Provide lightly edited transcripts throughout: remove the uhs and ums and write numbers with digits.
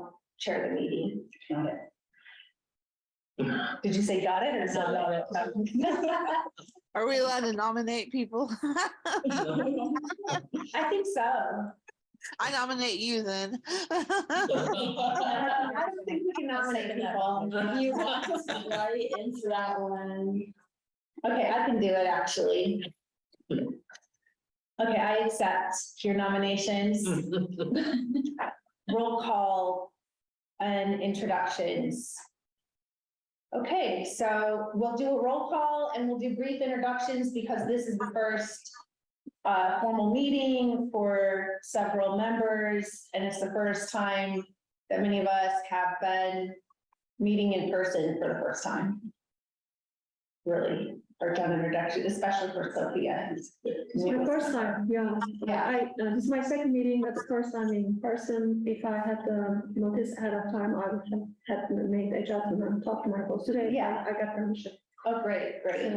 I'll chair the meeting. Got it. Did you say got it or No, not? Are we allowed to nominate people? I think so. I nominate you then. I don't think we can nominate people. You want us right into that one. Okay, I can do it actually. Okay, I accept your nominations. Roll call and introductions. Okay, so we'll do a roll call and we'll do brief introductions because this is the first formal meeting for several members, and it's the first time that many of us have been meeting in person for the first time. Really, or done introduction, especially for Sophia. It's my first time, yeah. This is my second meeting, but the first time in person. If I had notice ahead of time, I would have had made adjustment and talked to my boss today. Yeah. I got permission. Oh, great, great.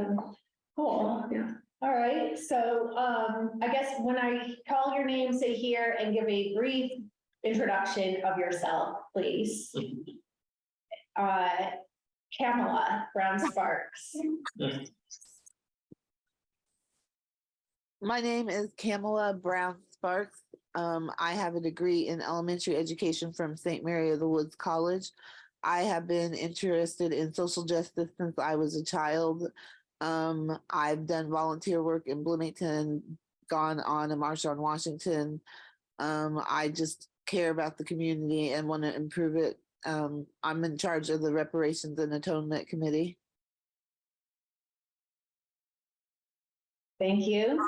Cool. Yeah. All right, so I guess when I call your name, say here and give a brief introduction of yourself, please. Kamala Brown Sparks. My name is Kamala Brown Sparks. I have a degree in elementary education from St. Mary of the Woods College. I have been interested in social justice since I was a child. I've done volunteer work in Bloomington, gone on a march on Washington. I just care about the community and want to improve it. I'm in charge of the Reparations and Atonement Committee. Thank you.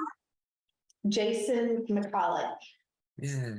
Jason McCulloch. Yeah,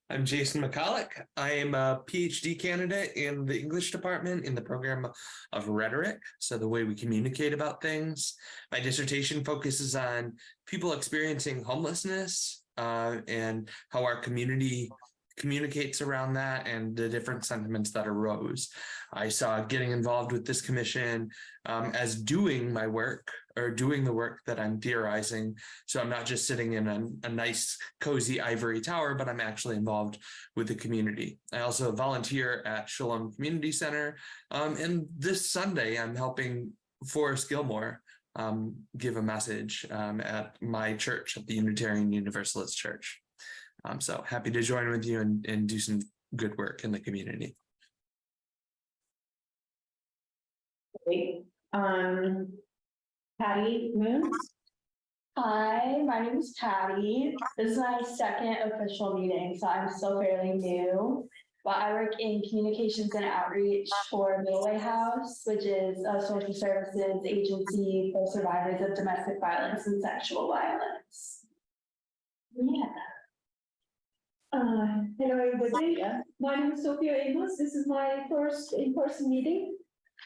I'm Jason McCulloch. I am a PhD candidate in the English department in the program of rhetoric, so the way we communicate about things. My dissertation focuses on people experiencing homelessness and how our community communicates around that and the different sentiments that arose. I saw getting involved with this commission as doing my work or doing the work that I'm theorizing. So I'm not just sitting in a nice, cozy ivory tower, but I'm actually involved with the community. I also volunteer at Shalom Community Center. And this Sunday, I'm helping Forrest Gilmore give a message at my church, at the Unitarian Universalist Church. So happy to join with you and do some good work in the community. Great. Patty Moon. Hi, my name is Patty. This is my second official meeting, so I'm still fairly new. But I work in communications and outreach for Middleway House, which is a social services agency for survivors of domestic violence and sexual violence. Yeah. Hello, everybody. My name is Sophia Amos. This is my first in-person meeting.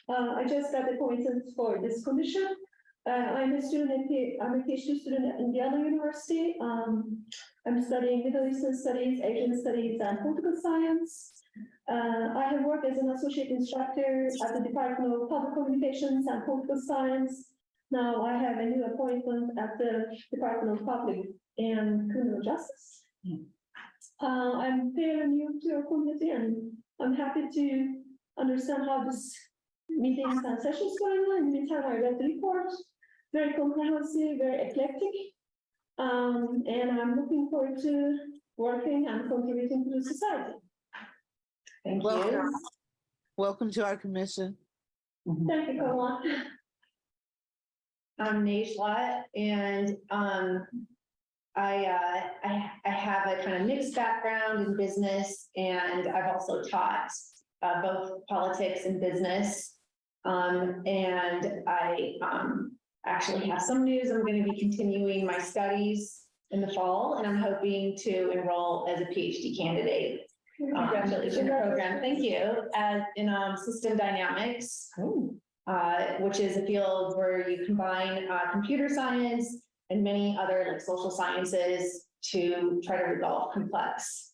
I just got appointed for this commission. I'm a student. I'm a PhD student at Indiana University. I'm studying Middle Eastern Studies, Asian Studies, and Political Science. I have worked as an associate instructor at the Department of Public Communications and Political Science. Now I have a new appointment at the Department of Public and Criminal Justice. I'm fairly new to your community, and I'm happy to understand how this meetings and sessions going on. In the meantime, I read the report, very comprehensive, very eclectic, and I'm looking forward to working and contributing to the society. Thank Welcome. you. Welcome to our commission. Thank you, Kamala. I'm Najla, and I have a kind of mixed background in business, and I've also taught both politics and business. And I actually have some news. I'm going to be continuing my studies in the fall, and I'm hoping to enroll as a PhD candidate in the program. Thank you. In system dynamics, which is a field where you combine computer science and many other like social sciences to try to resolve complex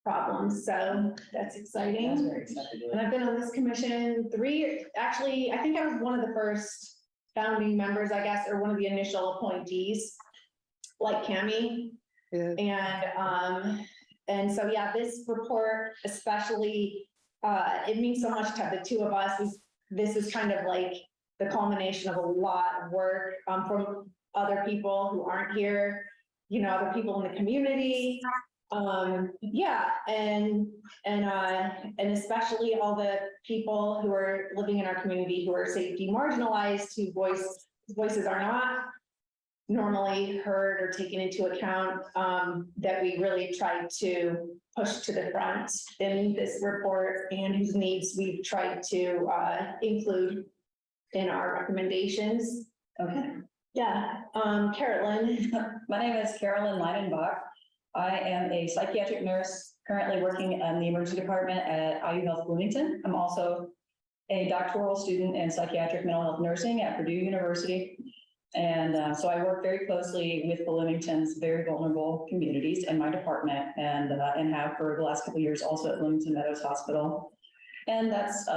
problems. So that's exciting. That's very exciting. And I've been on this commission 3 years. Actually, I think I was one of the first founding members, I guess, or one of the initial appointees, like Cami. Yeah. And so, yeah, this report especially, it means so much to have the two of us. This is kind of like the culmination of a lot of work from other people who aren't here, you know, other people in the community. Yeah, and especially all the people who are living in our community who are safety marginalized, whose voices are not normally heard or taken into account, that we really tried to push to the front in this report, and whose needs we've tried to include in our recommendations. Okay, Yeah, Carolyn. my name is Carolyn Leidenbach. I am a psychiatric nurse currently working in the emergency department at IU Health Bloomington. I'm also a doctoral student in psychiatric mental health nursing at Purdue University. And so I work very closely with Bloomington's very vulnerable communities in my department, and have for the last couple of years also at Bloomington Meadows Hospital. And that's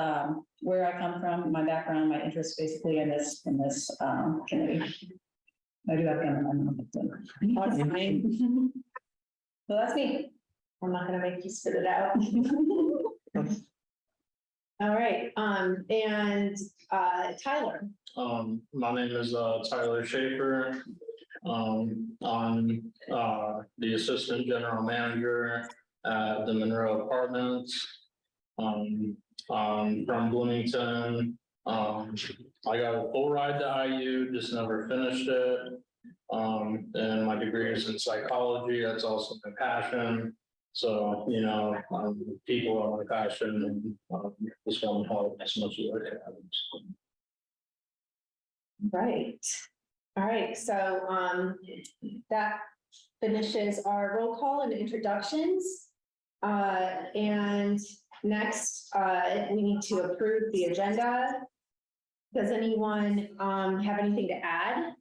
where I come from, my background, my interest basically in this committee. I do have Awesome. So that's me. I'm not gonna make you spit it out. All right, and Tyler. My name is Tyler Schaefer. I'm the Assistant General Manager at the Monroe Apartments. I'm from Bloomington. I got a full ride to IU, just never finished it. And my degree is in psychology. That's also my passion. So, you know, people are my passion, and just want to help as much as I can. Right. All right, so that finishes our roll call and introductions. And next, we need to approve the agenda. Does anyone have anything to add?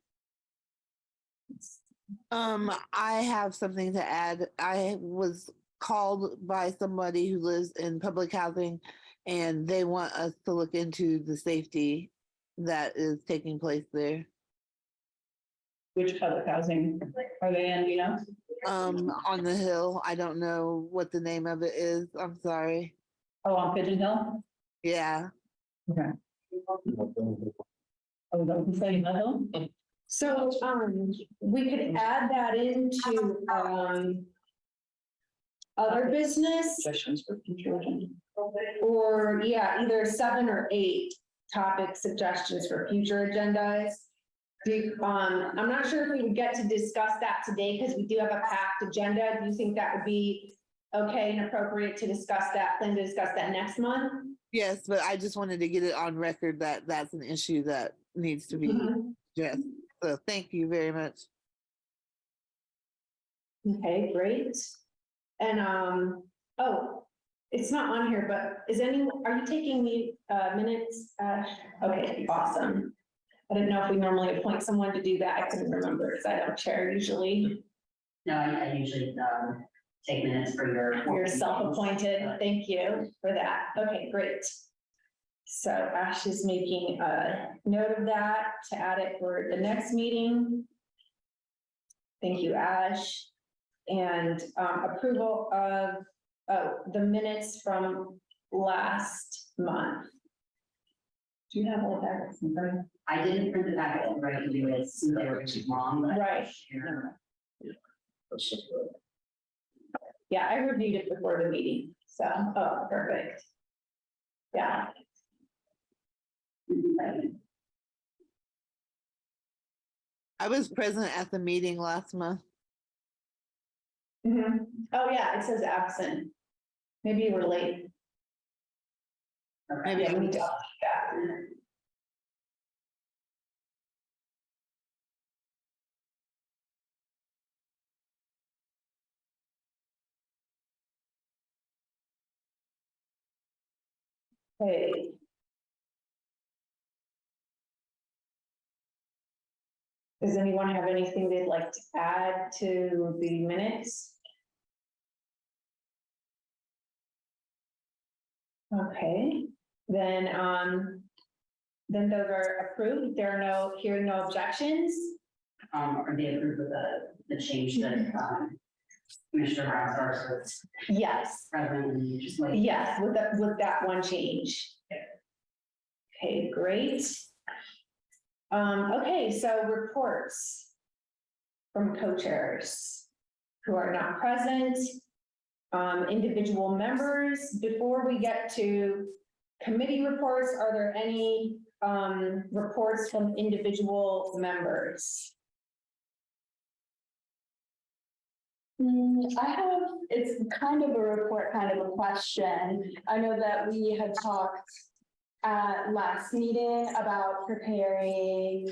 I have something to add. I was called by somebody who lives in public housing, and they want us to look into the safety that is taking place there. Which public housing are they in, you know? On the hill. I don't know what the name of it is. I'm sorry. Oh, on Pigeon Hill? Yeah. Okay. Oh, don't you say no? So we could add that into other business, Suggestions for future agenda. or yeah, either 7 or 8 topic suggestions for future agendas. I'm not sure if we would get to discuss that today because we do have a packed agenda. Do you think that would be okay and appropriate to discuss that, plan to discuss that next month? Yes, but I just wanted to get it on record that that's an issue that needs to be addressed. So thank you very much. Okay, great. And oh, it's not on here, but are you taking the minutes? Okay, awesome. I didn't know if we normally appoint someone to do that. I couldn't remember because I don't chair usually. No, I usually take minutes for your. You're self-appointed. Thank you for that. Okay, great. So Ash is making a note of that to add it for the next meeting. Thank you, Ash. And approval of the minutes from last month. Do you have all that? I didn't print the packet and write you as they were wrong. But Right. Yeah, I reviewed it before the meeting, so, oh, perfect. Yeah. I was present at the meeting last month. Mhm. Oh, yeah, it says absent. Maybe you were late. Maybe Yeah, I we was. need to update that. Okay. Does anyone have anything they'd like to add to the minutes? Okay, then those are approved. There are hearing no objections. Are they approved with the change that Commissioner Brown Sparks was Yes, present and you just like. yes, with that one change. Okay, great. Okay, so reports from co-chairs who are not present. Individual members, before we get to committee reports, are there any reports from individual members? I have, it's kind of a report, kind of a question. I know that we had talked at last meeting about preparing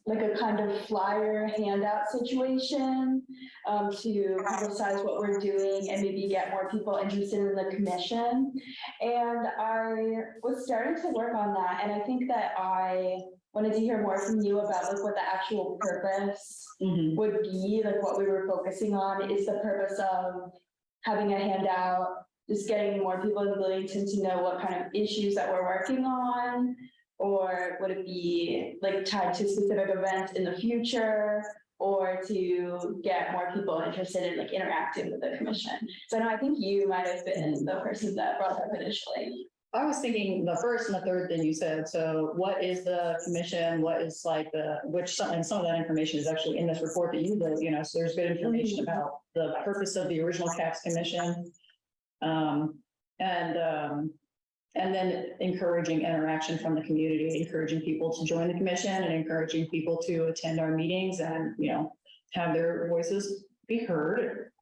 like a kind of flyer handout situation to publicize what we're doing and maybe get more people interested in the commission. And I was starting to work on that, and I think that I wanted to hear more from you about like what the actual purpose would be, like what we were focusing on. Is the purpose of having a handout just getting more people in Bloomington to know what kind of issues that we're working on? Or would it be like tied to specific events in the future, or to get more people interested in like interacting with the commission? So I think you might have been the person that brought that up initially. I was thinking the first and the third thing you said. So what is the commission? What is like and some of that information is actually in this report that you did, you know, so there's good information about the purpose of the original CAPS commission. And then encouraging interaction from the community, encouraging people to join the commission and encouraging people to attend our meetings and, you know, have their voices be heard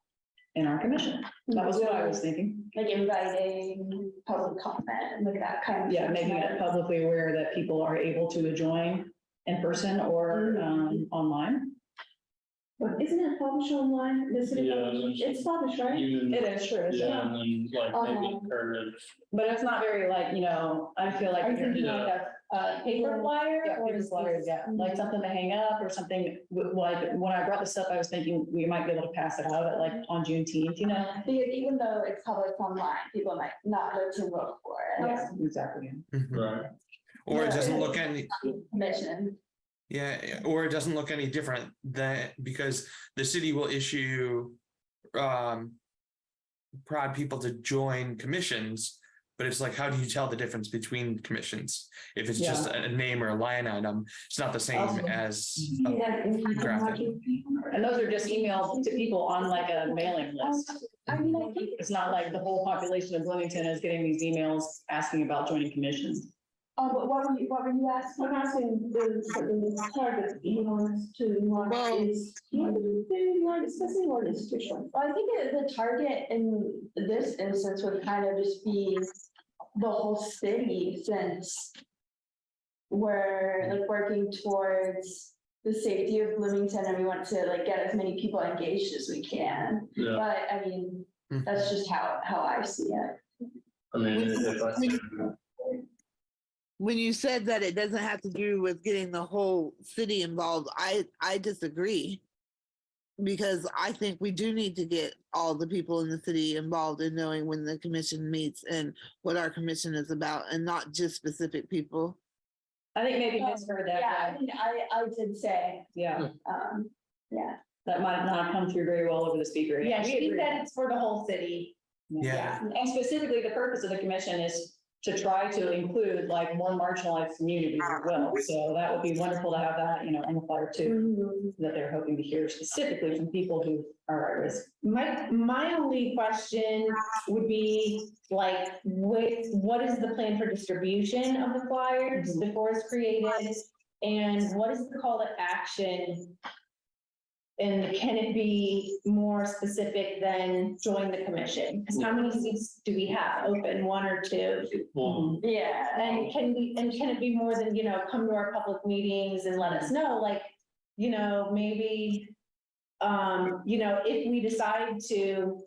in our commission. That was what I was thinking. Like inviting public comment, like that kind of. Yeah, making it publicly aware that people are able to join in person or online. But isn't it published online? The city Yeah, published? It's published, right? Even, It is true. yeah, and then like maybe encourage. But it's not very like, you know, I feel like. Are you thinking Yeah. like a paper flyer? Yeah, or paper is flyers, this- yeah, like something to hang up or something, like, when I brought this up, I was thinking we might be able to pass it out at like on Juneteenth, you know? Because even though it's published online, people might not go to vote for it. Yeah, exactly. Mhm. Right. Or it Yeah. doesn't look any, Commission. yeah, or it doesn't look any different than, because the city will issue prod people to join commissions, but it's like, how do you tell the difference between commissions? If it's just a name or a line item, it's not the same as a graphic. And those are just emailed to people on like a mailing list. I mean, I think It's not like the whole population of Bloomington is getting these emails asking about joining commissions. but what were you asking? I'm asking the target, you know, to what Well- is, you are discussing or institution? Well, I think the target in this instance would kind of just be the whole city, since we're like working towards the safety of Bloomington and we want to like get as many people engaged as we can. Yeah, But I mean, that's just how I see it. I mean, if I. When you said that it doesn't have to do with getting the whole city involved, I disagree. Because I think we do need to get all the people in the city involved in knowing when the commission meets and what our commission is about, and not just specific people. I think maybe misheard that. Yeah, I mean, I did say, Yeah, yeah. that might not have come through very well over the speaker. Yeah, We she agree. said it's for the whole city. Yeah. And specifically, the purpose of the commission is to try to include like more marginalized communities as well. So that would be wonderful to have that, you know, on the flyer too, that they're hoping to hear specifically from people who are at risk. My only question would be like, what is the plan for distribution of the flyers before it's created? And what is the call to action? And can it be more specific than join the commission? Because how many seats do we have open, one or two? Well, Yeah, And can it be more than, you know, come to our public meetings and let us know, like, you know, maybe, you know, if we decide to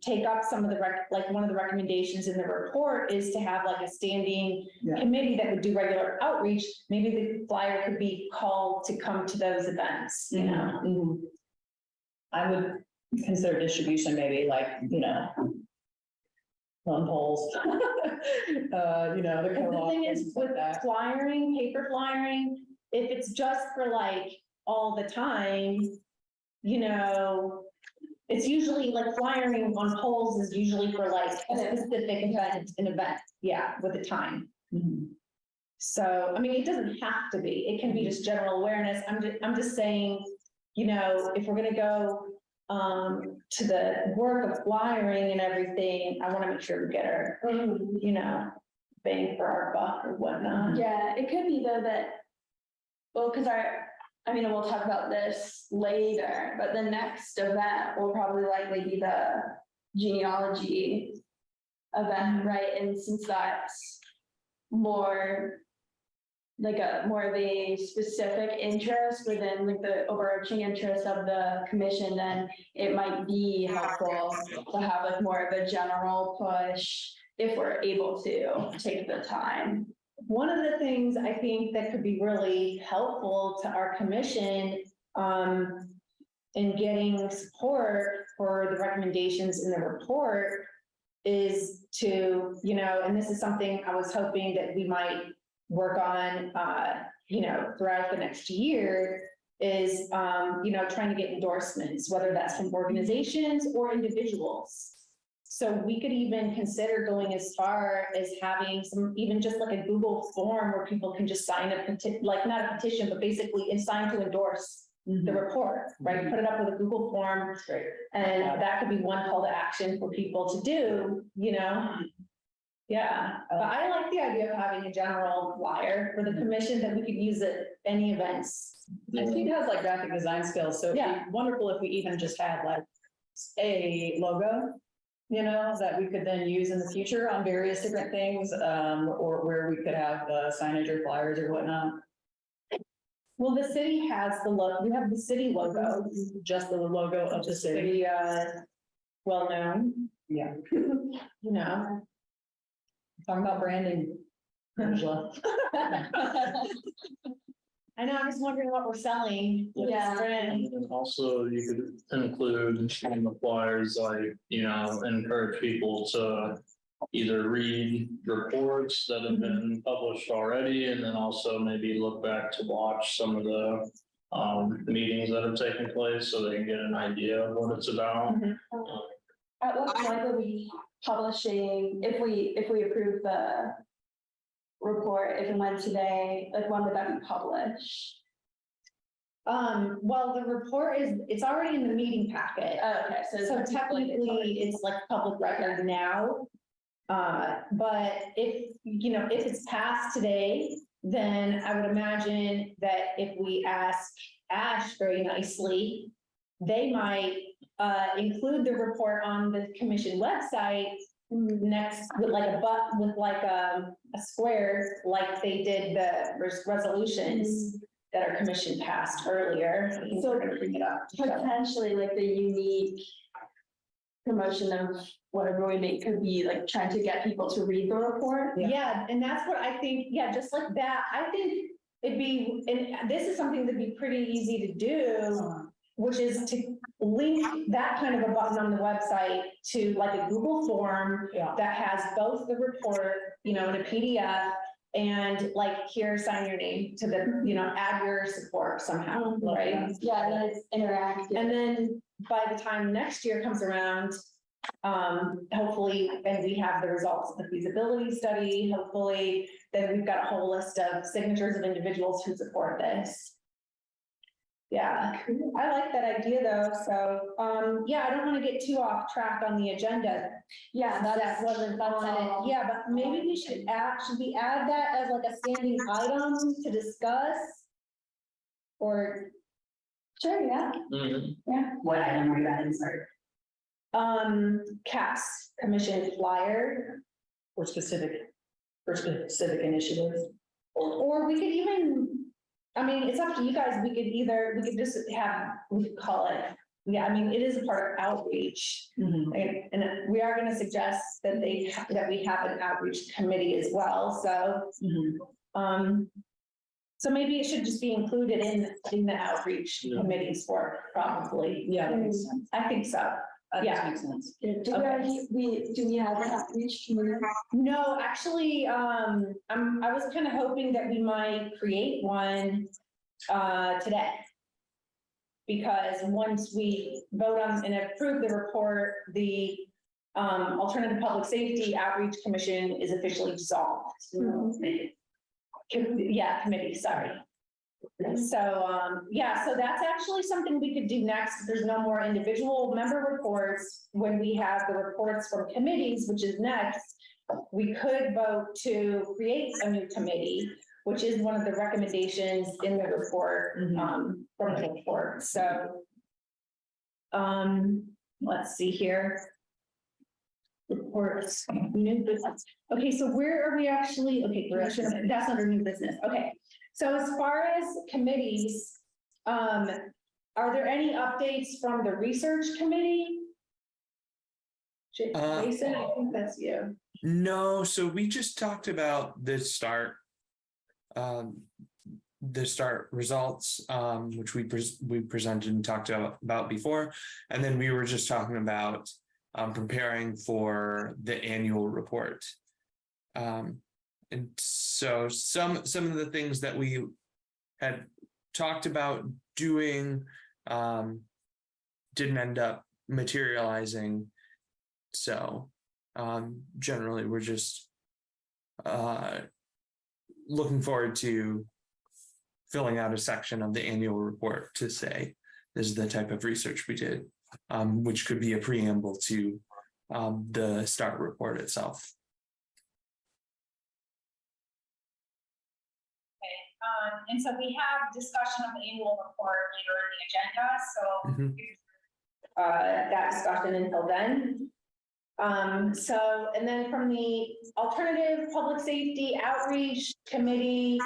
take up some of the like one of the recommendations in the report is to have like a standing committee that would do regular outreach, maybe the flyer could be called to come to those events, you know? I would consider distribution maybe like, you know, on polls. You know, the Because the co-op thing and is, stuff like with that. flyering, paper flyering, if it's just for like all the time, you know, it's usually like flyering on poles is usually for like a specific event, yeah, with a time. So, I mean, it doesn't have to be, it can be just general awareness. I'm just saying, you know, if we're gonna go to the work of flyering and everything, I want to make sure we get our, you know, bang for our buck or whatnot. Yeah, it could be though that, well, because I mean, we'll talk about this later, but the next event will probably likely be the genealogy event, right? And since that's more like more of a specific interest within like the overarching interest of the commission, then it might be helpful to have like more of a general push if we're able to take the time. One of the things I think that could be really helpful to our commission in getting support for the recommendations in the report is to, you know, and this is something I was hoping that we might work on, you know, throughout the next year is, you know, trying to get endorsements, whether that's from organizations or individuals. So we could even consider going as far as having some, even just like a Google form where people can just sign a petition, like not a petition, but basically it's signed to endorse the report, right? Put it up with a Google form. And that could be one call to action for people to do, you know? Yeah, but I like the idea of having a general flyer for the commission that we could use at any events. And Steve has like graphic design skills, so it'd Yeah. be wonderful if we even just had like a logo, you know, that we could then use in the future on various different things, or where we could have signage or flyers or whatnot. Well, the city has the look, we have the city logo, Just the logo of the city. pretty, well-known, Yeah. you know? Talking about branding, Angela. I know, I'm just wondering what we're selling with this Yeah. brand. And also you could include in the flyers, like, you know, encourage people to either read reports that have been published already, and then also maybe look back to watch some of the meetings that have taken place so they can get an idea of what it's about. At what point will we publishing, if we approve the report, if it went today, like when would that be published? Well, the report it's already in the meeting packet. Oh, okay, So technically, it's like public record now. But if, you know, if it's passed today, then I would imagine that if we ask Ash very nicely, they might include the report on the commission website next with like a square, like they did the resolutions that our commission passed earlier. So we're gonna bring it up. potentially like the unique promotion of whatever we make could be like trying to get people to read the report. Yeah, and that's what I think, yeah, just like that, I think it'd be, and this is something that'd be pretty easy to do, which is to link that kind of a button on the website to like a Google form that has both the report, you know, in a PDF, and like here, sign your name to the, you know, add your support somehow, right? Yeah, and then it's interactive. And then by the time next year comes around, hopefully, and we have the results of the feasibility study, hopefully, then we've got a whole list of signatures of individuals who support this. Yeah, I like that idea though, so, yeah, I don't want to get too off track on the agenda. Yeah, That wasn't on it, yeah, but maybe we should should we add that as like a standing item to discuss? Or, sure, yeah. What item are you at, insert? CAS, Commission Flyer, For specific initiatives. or we could even, I mean, it's up to you guys, we could just have, we could call it, yeah, I mean, it is a part of outreach. And we are gonna suggest that that we have an outreach committee as well, so, so maybe it should just be included in the outreach committee's work, probably. Yeah, that makes sense. I think so. That Yeah. makes sense. Do we have an outreach committee? No, actually, I was kind of hoping that we might create one, today. because once we vote on and approve the report, the Alternative Public Safety Outreach Commission is officially dissolved. Yeah, committee, sorry. So, yeah, so that's actually something we could do next. There's no more individual member reports. When we have the reports from committees, which is next, we could vote to create a new committee, which is one of the recommendations in the report, from the report. So, let's see here. Reports, new business. Okay, so where are we actually? Okay, that's under new business. Okay. So as far as committees, are there any updates from the research committee? Jason, I think that's you. No, so we just talked about the start results, which we presented and talked about before. And then we were just talking about preparing for the annual report. And so some of the things that we had talked about doing didn't end up materializing. So generally, we're just looking forward to filling out a section of the annual report to say this is the type of research we did, which could be a preamble to the START report itself. And so we have discussion of the annual report later in the agenda, so that discussion until then. So, and then from the Alternative Public Safety Outreach Committee,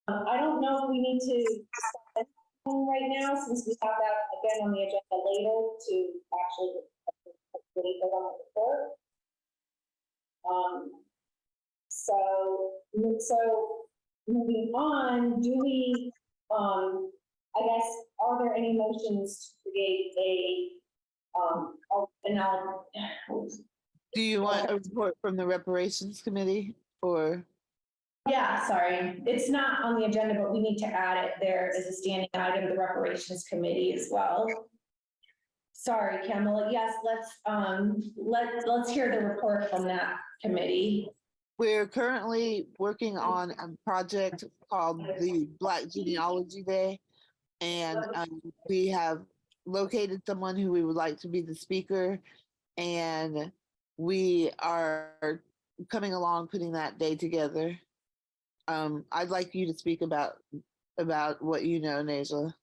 I don't know if we need to start right now, since we have that again on the agenda later to actually vote on the report. So moving on, do we, I guess, are there any motions to create Do you want a report from the reparations committee or? Yeah, sorry, it's not on the agenda, but we need to add it there as a standing item, the reparations committee as well. Sorry, Kamala, yes, let's hear the report from that committee. We're currently working on a project called the Black Genealogy Day. And we have located someone who we would like to be the speaker. And we are coming along putting that day together. I'd like you to speak about what you know, Najla.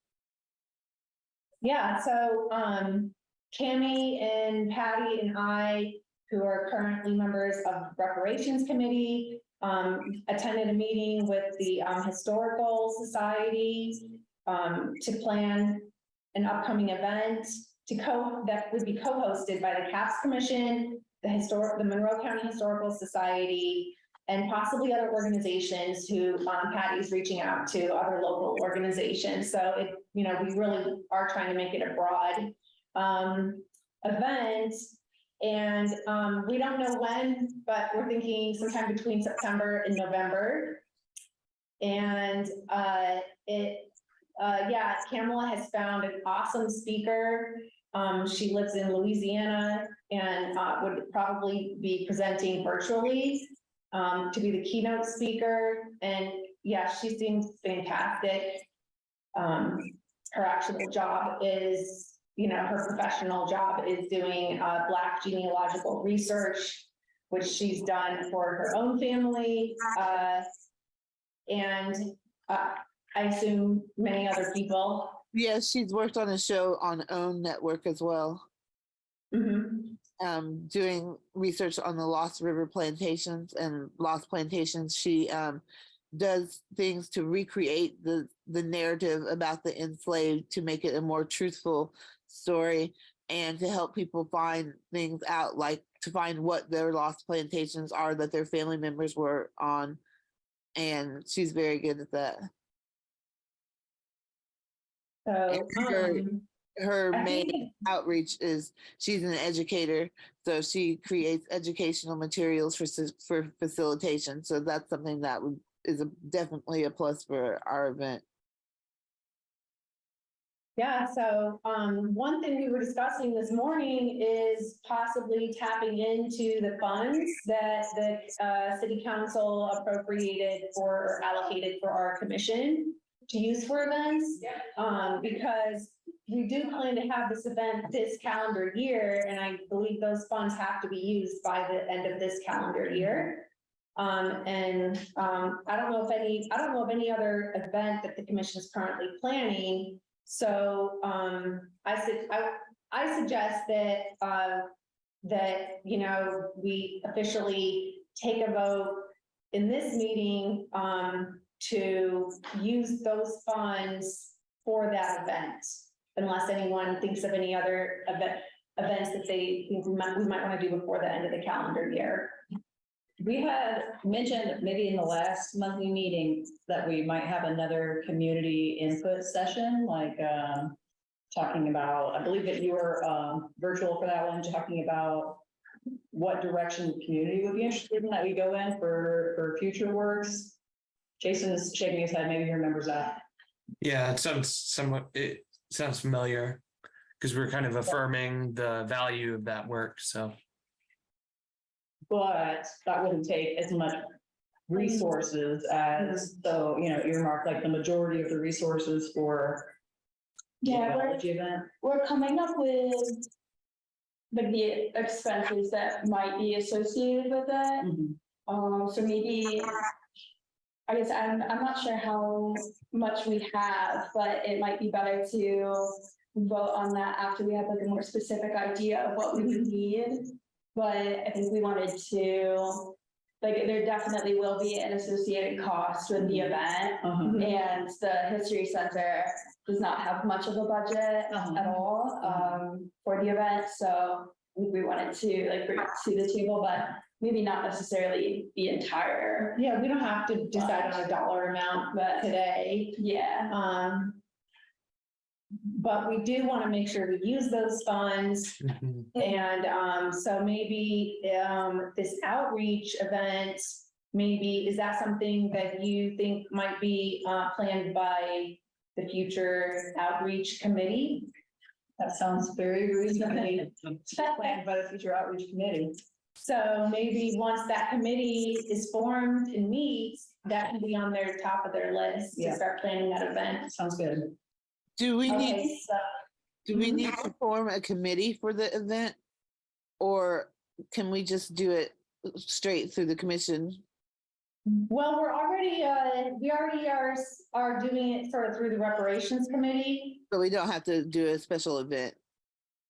Yeah, so Cammie and Patty and I, who are currently members of the reparations committee, attended a meeting with the historical society to plan an upcoming event that would be co-hosted by the CAPS Commission, the Monroe County Historical Society, and possibly other organizations who Patty's reaching out to, other local organizations. So we really are trying to make it a broad event. And we don't know when, but we're thinking sometime between September and November. And Kamala has found an awesome speaker. She lives in Louisiana and would probably be presenting virtually to be the keynote speaker. And yeah, she seems fantastic. Her actual job is, her professional job is doing Black genealogical research, which she's done for her own family. And I assume many other people. Yes, she's worked on a show on OWN Network as well. Doing research on the Lost River plantations and Lost Plantations. She does things to recreate the narrative about the enslaved to make it a more truthful story and to help people find things out, like to find what their lost plantations are that their family members were on. And she's very good at that. So her main outreach is she's an educator, so she creates educational materials for facilitation. So that's something that is definitely a plus for our event. Yeah, so, one thing we were discussing this morning is possibly tapping into the funds that the, city council appropriated or allocated for our commission to use for events. Because we do plan to have this event this calendar year, and I believe those funds have to be used by the end of this calendar year. I don't know of any other event that the commission is currently planning. So, I suggest that, you know, we officially take a vote in this meeting, to use those funds for that event. Unless anyone thinks of any other events that they think we might want to do before the end of the calendar year. We had mentioned maybe in the last monthly meeting that we might have another community input session, like talking about, I believe that you were virtual for that one, talking about what direction the community would be interested in that we go in for future works. Jason is shaking his head, maybe he remembers that. Yeah, it sounds familiar because we're kind of affirming the value of that work, so. But that wouldn't take as much resources as, so, you know, earmark like the majority of the resources for the Yeah, college event. we're coming up with like the expenses that might be associated with it. So maybe, I guess I'm not sure how much we have, but it might be better to vote on that after we have like a more specific idea of what we would need. But I think we wanted to, like, there definitely will be an associated cost with the event. And the History Center does not have much of a budget at all for the event. So we wanted to like bring it to the table, but maybe not necessarily the entire. Yeah, we don't have to decide on a dollar amount But today. yeah, But we do want to make sure we use those funds. Mhm. And so maybe this outreach event, maybe, is that something that you think might be planned by the future outreach committee? That sounds very reasonable. Planned by the future outreach committee. So maybe once that committee is formed and meets, that can be on their top of their list to Yeah. start planning that event. Sounds good. Do we need, Okay, so. do we need to form a committee for the event? Or can we just do it straight through the commission? Well, we already are doing it sort of through the reparations committee. So we don't have to do a special event?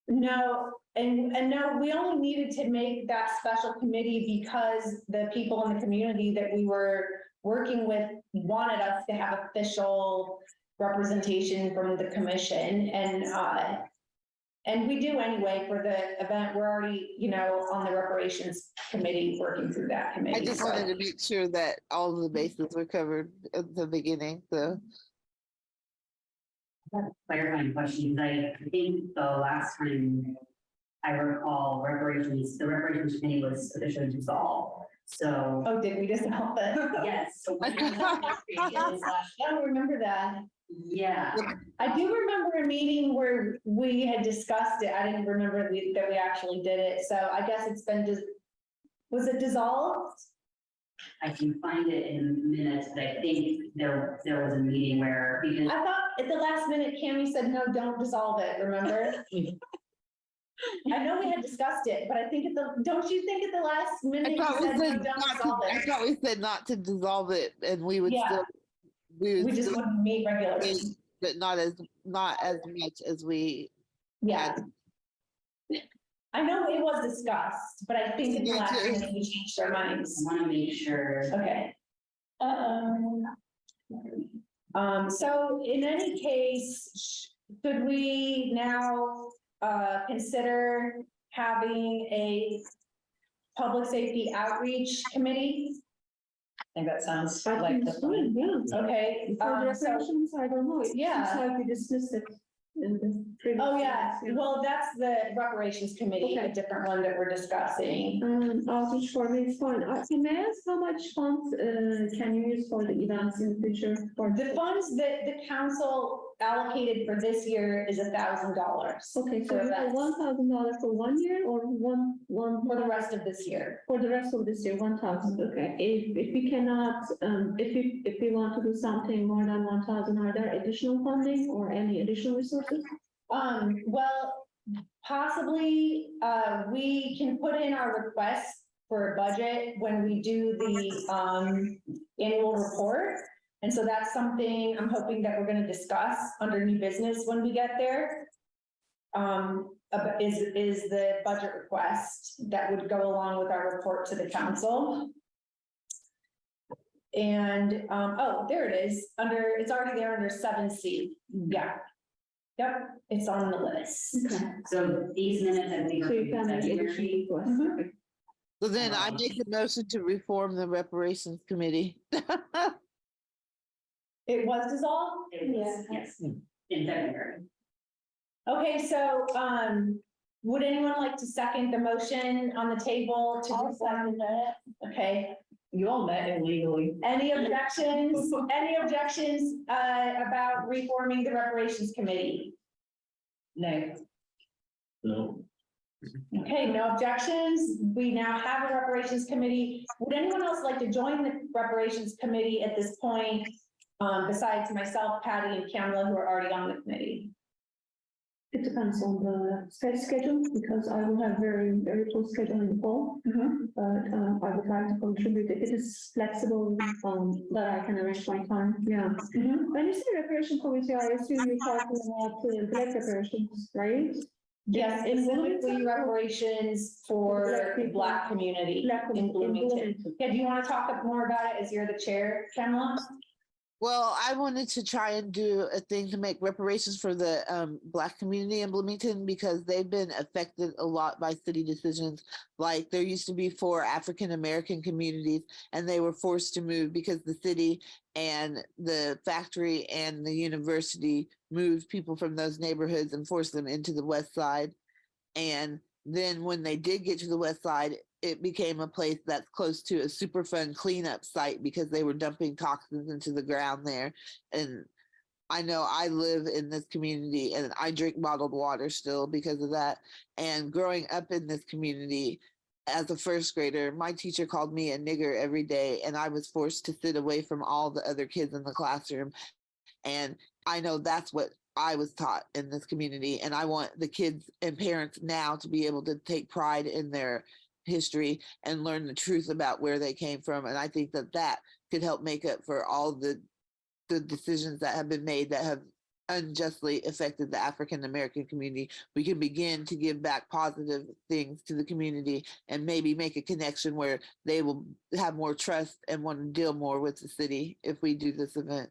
No, and no, we only needed to make that special committee because the people in the community that we were working with wanted us to have official representation from the commission, and we do anyway for the event. We're already, you know, on the reparations committee, working through that committee. I just wanted to make sure that all of the bases were covered at the beginning, so. Clarifying question, I think the last time I recall the reparations committee was officially dissolved, so. Oh, did we just help it? Yes. So I don't remember that. yeah, I do remember a meeting where we had discussed it. I didn't remember that we actually did it. So I guess it's been, was it dissolved? I can find it in minutes, but I think there was a meeting where because I thought at the last minute, Cammie said, no, don't dissolve it, remember? I know we had discussed it, but I think don't you think at the last minute you said, no, don't dissolve I it? thought we said not to dissolve it, and we would Yeah. still. We just wouldn't meet regularly. But not as much as we Yeah. had. I know it was discussed, but I think at the last minute we changed our I minds. want to make sure. Okay. So in any case, should we now consider having a public safety outreach committee? I think that sounds I like think the so, plan. yeah. Okay. For the So- resolutions, I don't know. It Yeah. seems like we dismissed it in the previous. Oh, yeah, ones, well, that's the reparations committee, a Okay. different one that we're discussing. Outreach for me is fine. Can I ask how much funds can you use for the events in the future? For The funds that the council allocated for this year is $1,000. Okay, so For you have events. $1,000 for 1 year or one? For the rest of this year. For the rest of this year, 1,000, okay. If we cannot, if we want to do something more than 1,000, are there additional funding or any additional resources? Well, possibly, we can put in our request for a budget when we do the, annual report. And so that's something I'm hoping that we're gonna discuss under new business when we get there. Is the budget request that would go along with our report to the council. And, oh, there it is, it's already there under 7C, yeah. Yep, it's on the list. Okay. So these minutes, I think. So you can make additional requests. Mhm. Okay. So then I make a motion to reform the reparations committee. It was dissolved? It was, yes, in February. Okay, so, would anyone like to second the motion on the table to I'll reform? second it. Okay, You all met illegally. any objections, about reforming the reparations committee? No. No. Okay, no objections. We now have a reparations committee. Would anyone else like to join the reparations committee at this point? Besides myself, Patty, and Kamala, who are already on the committee? It depends on the schedule, because I will have very full schedule in the fall. But I would like to contribute if it is flexible, that I can arrange my time, yeah. When you say reparation committee, I assume you're talking about black reparations, right? Yes, In specifically Bloomington? reparations for Black the people. Black community Black in in Bloomington. Bloomington. Yeah, do you want to talk more about it as you're the chair, Kamala? Well, I wanted to try and do a thing to make reparations for the Black community in Bloomington because they've been affected a lot by city decisions. Like there used to be 4 African American communities and they were forced to move because the city and the factory and the university moved people from those neighborhoods and forced them into the West Side. And then when they did get to the West Side, it became a place that's close to a Superfund cleanup site because they were dumping toxins into the ground there. And I know I live in this community and I drink bottled water still because of that. And growing up in this community as a first grader, my teacher called me a nigger every day and I was forced to sit away from all the other kids in the classroom. And I know that's what I was taught in this community. And I want the kids and parents now to be able to take pride in their history and learn the truth about where they came from. And I think that that could help make up for all the decisions that have been made that have unjustly affected the African American community. We can begin to give back positive things to the community and maybe make a connection where they will have more trust and want to deal more with the city if we do this event.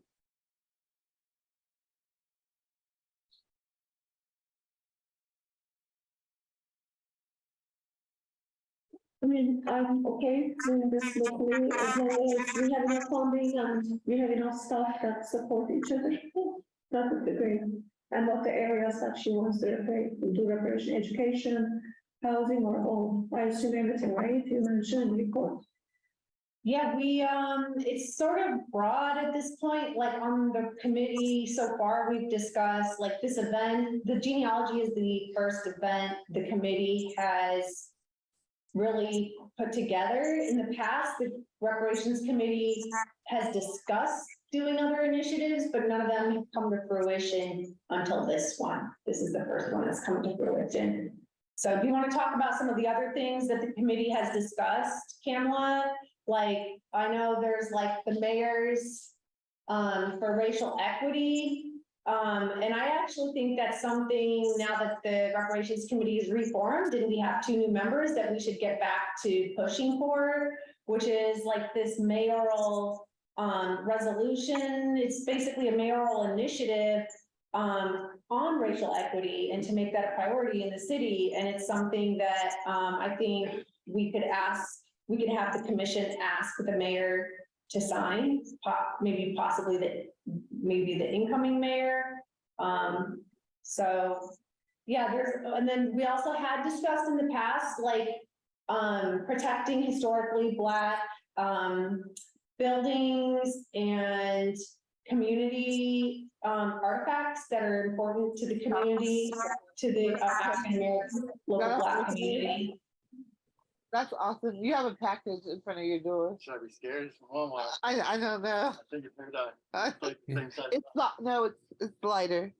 I mean, I'm okay doing this locally as long as we have enough funding and we have enough staff that support each other. That would be great. And what the areas that she wants to do reparation, education, housing, or all, I assume everything, right? You mentioned in the report. Yeah, it's sort of broad at this point, like on the committee so far, we've discussed like this event, the genealogy is the first event the committee has really put together. In the past, the reparations committee has discussed doing other initiatives, but none of them have come to fruition until this one. This is the first one that's come to fruition. So do you want to talk about some of the other things that the committee has discussed, Kamala? Like, I know there's like the mayor's for racial equity. And I actually think that's something now that the reparations committee is reformed and we have 2 new members that we should get back to pushing for, which is like this mayoral resolution. It's basically a mayoral initiative on racial equity and to make that a priority in the city. And it's something that I think we could have the commission ask the mayor to sign, maybe possibly the incoming mayor. So yeah, and then we also had discussed in the past, like protecting historically Black buildings and community artifacts that are important to the community, to the African American local Black community. That's awesome. You have a package in front of your door. Should I be scared? Well, I don't know. I think it's die. It's no, it's lighter.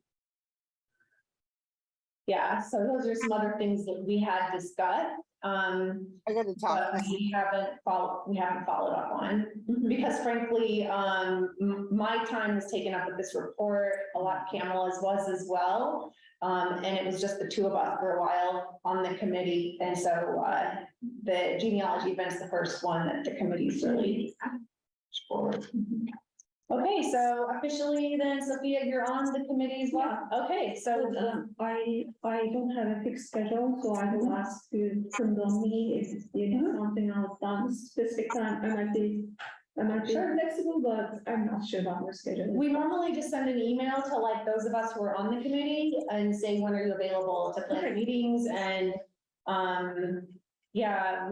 Yeah, so those are some other things that we had discussed. I got to talk. But we haven't followed up on, because frankly, my time was taken up with this report, a lot of Kamala's was as well. And it was just the two of us for a while on the committee, and so, the genealogy event's the first one that the committee's really forward. Okay, so officially then, Sophia, you're on the committee as well. Okay, so, I don't have a fixed schedule, so I will ask you to condone me if you need something else done specific time. I might be flexible, but I'm not sure about my schedule. we normally just send an email to like those of us who are on the committee and say, when are you available to plan meetings? And, yeah,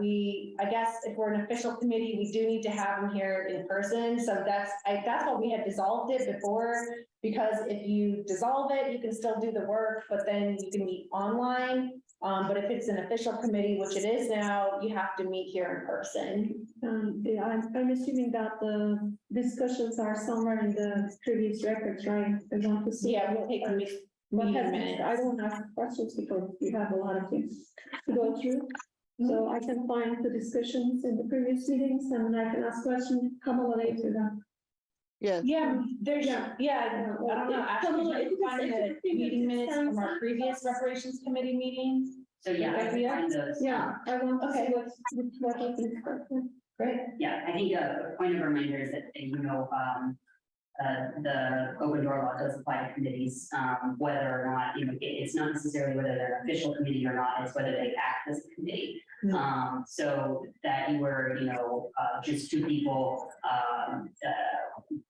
I guess if we're an official committee, we do need to have them here in person. So that's why we had dissolved it before, because if you dissolve it, you can still do the work, but then you can meet online. But if it's an official committee, which it is now, you have to meet here in person. Yeah, I'm assuming that the discussions are somewhere in the previous records, right? I want to see. Yeah, we'll take a What meeting has been- minutes. I don't ask questions because we have a lot of things to go through. So I can find the discussions in the previous meetings and then I can ask questions, Kamala later then. Yes. Yeah, there's, Yeah. I don't know, actually, Kamala, if you you find can the send it to me, meeting it's minutes from our previous reparations committee meetings. So yeah, I can find those. Yeah, I want to see Okay. what has been discussed. Great. Yeah, I think a point of reminder is that, the open door law does apply to committees, whether or not, it's not necessarily whether they're an official committee or not, it's whether they act as a committee. So that you were, just two people,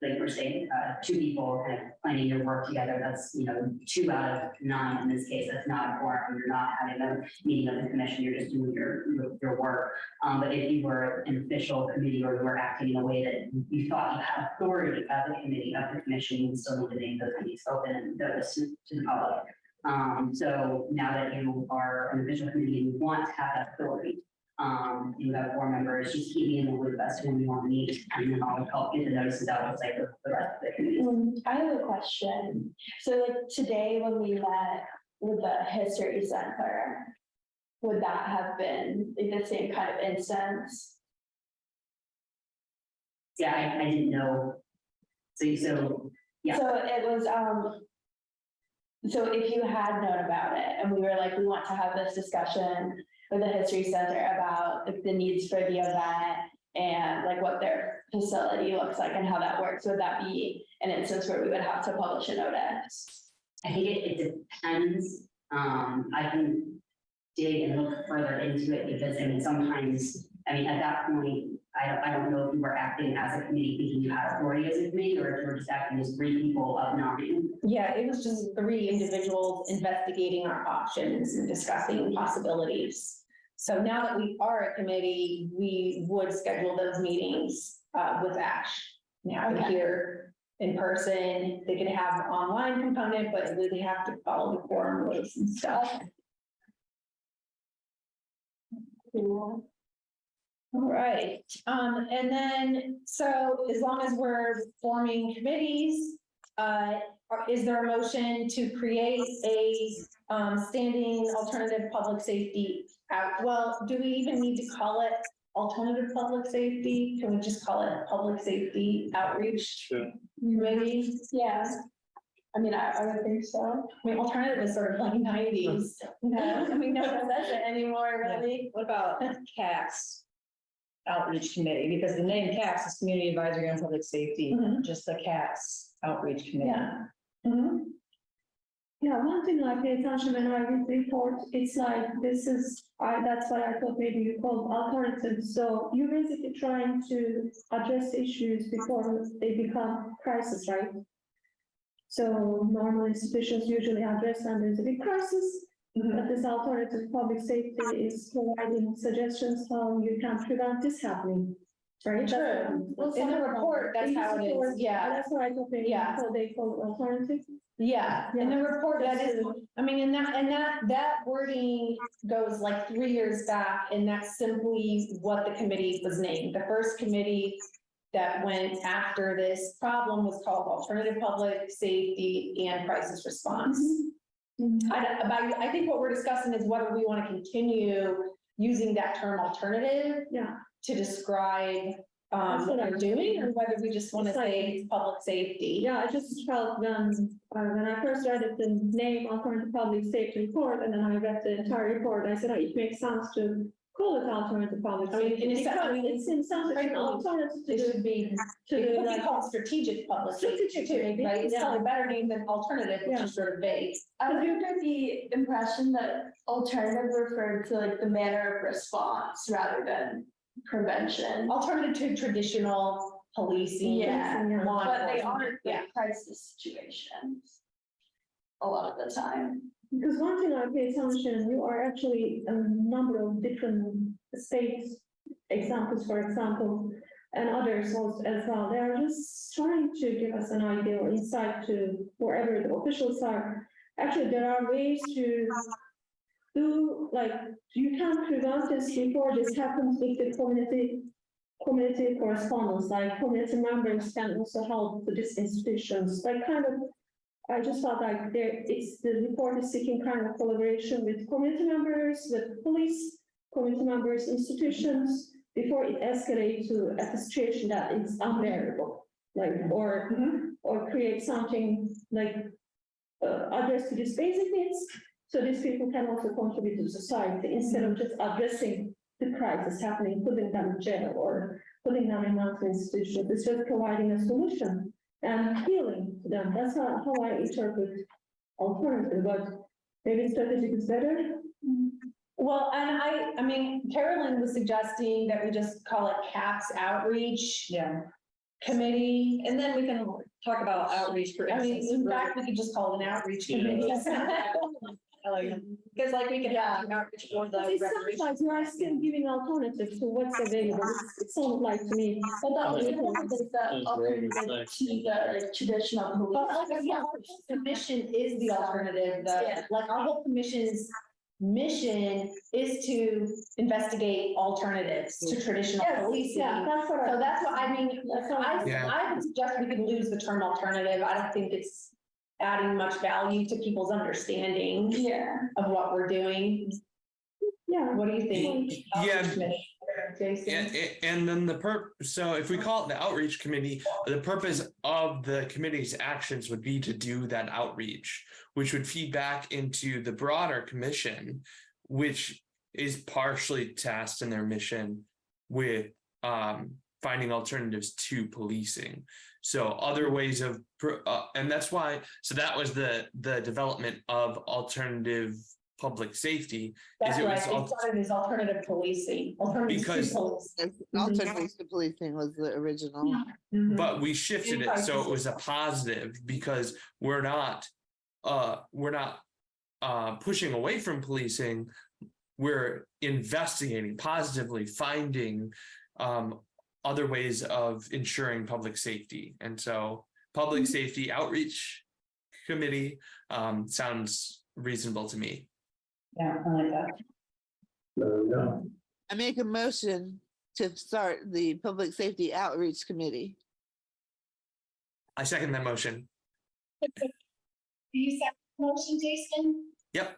like we're saying, two people kind of planning your work together, that's, 2 out of 9 in this case, that's not a quorum, you're not having a meeting of the commission, you're just doing your work. But if you were an official committee or you were acting in a way that you thought you had authority as a committee of the commission, you still need to make those committees open and notice to the public. So now that you are an official committee and you want to have that authority, you have 4 members, just keep me in the loop as to when you want to meet, and then I'll help get the notices out with like the rest of the committee. I have a question. So like today when we met with the history center, would that have been like the same kind of instance? Yeah, I didn't know. So yeah. So it was, so if you had known about it and we were like, we want to have this discussion with the history center about like the needs for the event and like what their facility looks like and how that works, would that be an instance where we would have to publish a notice? I think it depends. I can dig and look further into it because sometimes, at that point, I don't know if you were acting as a committee thinking you had authority as a committee or if you were just acting as 3 people of 9. Yeah, it was just 3 individuals investigating our options and discussing possibilities. So now that we are a committee, we would schedule those meetings with Ash. Now here in person, they could have an online component, but they have to follow the quorum rules and stuff. Cool. All right, and then, so as long as we're forming committees, is there a motion to create a standing alternative public safety well, do we even need to call it alternative public safety? Can we just call it public safety outreach? Sure. Maybe, Yeah. I mean, I would think so. I mean, alternative is sort of like 90s. No, I mean, no one says it anymore, really. What about CAS outreach committee? Because the name CAS is Community Advisory on Public Safety, just the CAS outreach committee. Yeah. Mhm. Yeah, one thing I pay attention when I read the report, it's like, that's why I thought maybe you called alternatives. So you're basically trying to address issues before they become crisis, right? So normal institutions usually address when there's a big crisis, but this alternative public safety is providing suggestions how you can prevent this happening. right? True. In the report, that's how it is, yeah. That's what I thought Yeah. they call it alternative. Yeah, in the report, that That's is, I mean, and that wording goes like 3 years back, and that's simply what the committee was named. The first committee that went after this problem was called Alternative Public Safety and Crisis Response. I think what we're discussing is whether we want to continue using that term alternative Yeah. to describe That's what what we're I'm doing, thinking. or whether we just want to It's like- say it's public safety. Yeah, I just felt when I first read it, the name alternative public safety report, and then I read the entire report, I said, oh, it makes sense to call it alternative public I mean, safety. in a sense- Because I mean, it seems sounds like an frankly, alternative It to should be, to it the could be like. called strategic public safety Strategic, too, maybe, right? It's yeah. still a better name than alternative, which Yeah. is sort of vague. I was under the impression that alternative referred to like the manner of response rather than prevention. Alternative to traditional policing. Yeah, law but they enforcement. are like crisis situations a lot of the time. Because one thing I pay attention, you are actually a number of different states, examples, for example, and others also as well. They are just trying to give us an idea or insight to wherever the officials are. Actually, there are ways to do, like, you can prevent this before this happens with the community correspondence, like community members can also help with these institutions, like kind of, I just felt like the report is seeking kind of collaboration with community members, with police, community members, institutions, before it escalates to a situation that is unbearable, like, or create something like address to these basic needs, so these people can also contribute to society instead of just addressing the crisis happening, putting them in jail or putting them in mental institutions. It's just providing a solution and healing to them. That's how I interpret alternative, but maybe strategic is better. Well, and I mean, Carolyn was suggesting that we just call it CAPS Outreach Yeah, Committee. and then we can talk about outreach, for I mean, instance. in fact, we could just call it an outreach committee. Because like we can have outreach for the It sounds recreation. like you are still giving alternatives to what's available. It sounds like to me. But the Okay. alternative is the alternative to the like traditional But police. like, yeah, our whole commission is the alternative, like our whole commission's mission is to investigate alternatives to traditional Yes, policing. yeah, that's what So that's what I mean, That's what Yeah. I would suggest we could lose the term alternative. I don't think it's adding much value to people's understanding Yeah. of what we're doing. Yeah. What do you think? Yeah. Jason? And then so if we call it the outreach committee, the purpose of the committee's actions would be to do that outreach, which would feed back into the broader commission, which is partially tasked in their mission with finding alternatives to policing. So other ways of, and that's why, so that was the development of alternative public safety. That's it right, was it al- started as alternative policing, alternatives to Because- policing. Alternatives to policing was the original. Mhm. But we shifted it so it was a positive because we're not pushing away from policing. We're investigating positively, finding other ways of ensuring public safety. And so public safety outreach committee sounds reasonable to me. Yeah, I like that. There we go. I make a motion to start the Public Safety Outreach Committee. I second that motion. Do you second the motion, Jason? Yep.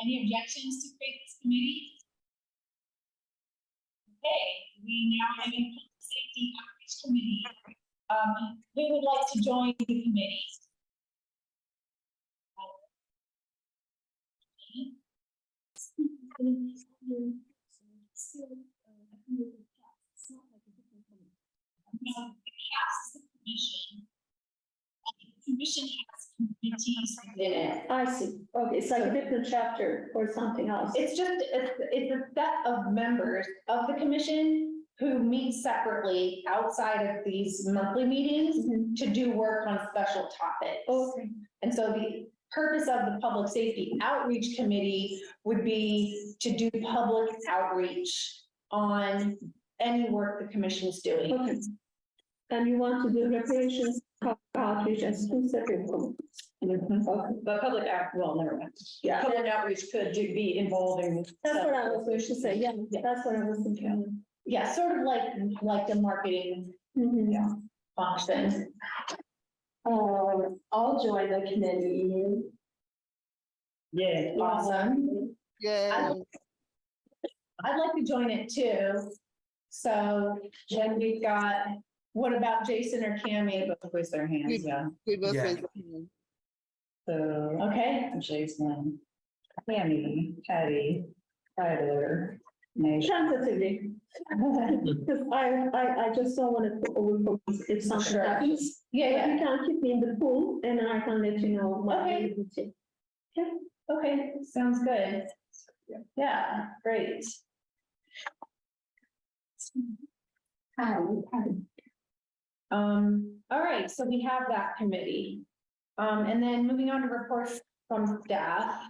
Any objections to create this committee? Okay, we now have a public safety outreach committee. Who would like to join the committee? No, the CAPS is the commission. The commission has committees within it. I see. Okay, it's like a different chapter or something else. It's a set of members of the commission who meet separately outside of these monthly meetings to do work on special topics. Okay. And so the purpose of the Public Safety Outreach Committee would be to do public outreach on any work the commission's doing. Okay. And you want to do reparations, outreach as two separate committees? Okay. But public act, well, never mind. Yeah. Public outreach could be involving. That's what I was going to say, yeah, that's what I was thinking. Yeah, sort of like the marketing Mhm. function. I'll join the committee. Yeah. Awesome. Yeah. I'd like to join it too. So then we've got, what about Jason or Cammy? Both raise their hands, yeah. We both Yeah. raised our hand. So, Okay, Jason, Tammy, Patty, Tyler, Nate. Tentatively. Because I just don't want to over if something Sure. happens. yeah, But yeah, you can keep me in the pool and I can let you know what Okay. we would say. okay, sounds good. Yeah, great. All right, so we have that committee. And then moving on to reports from staff.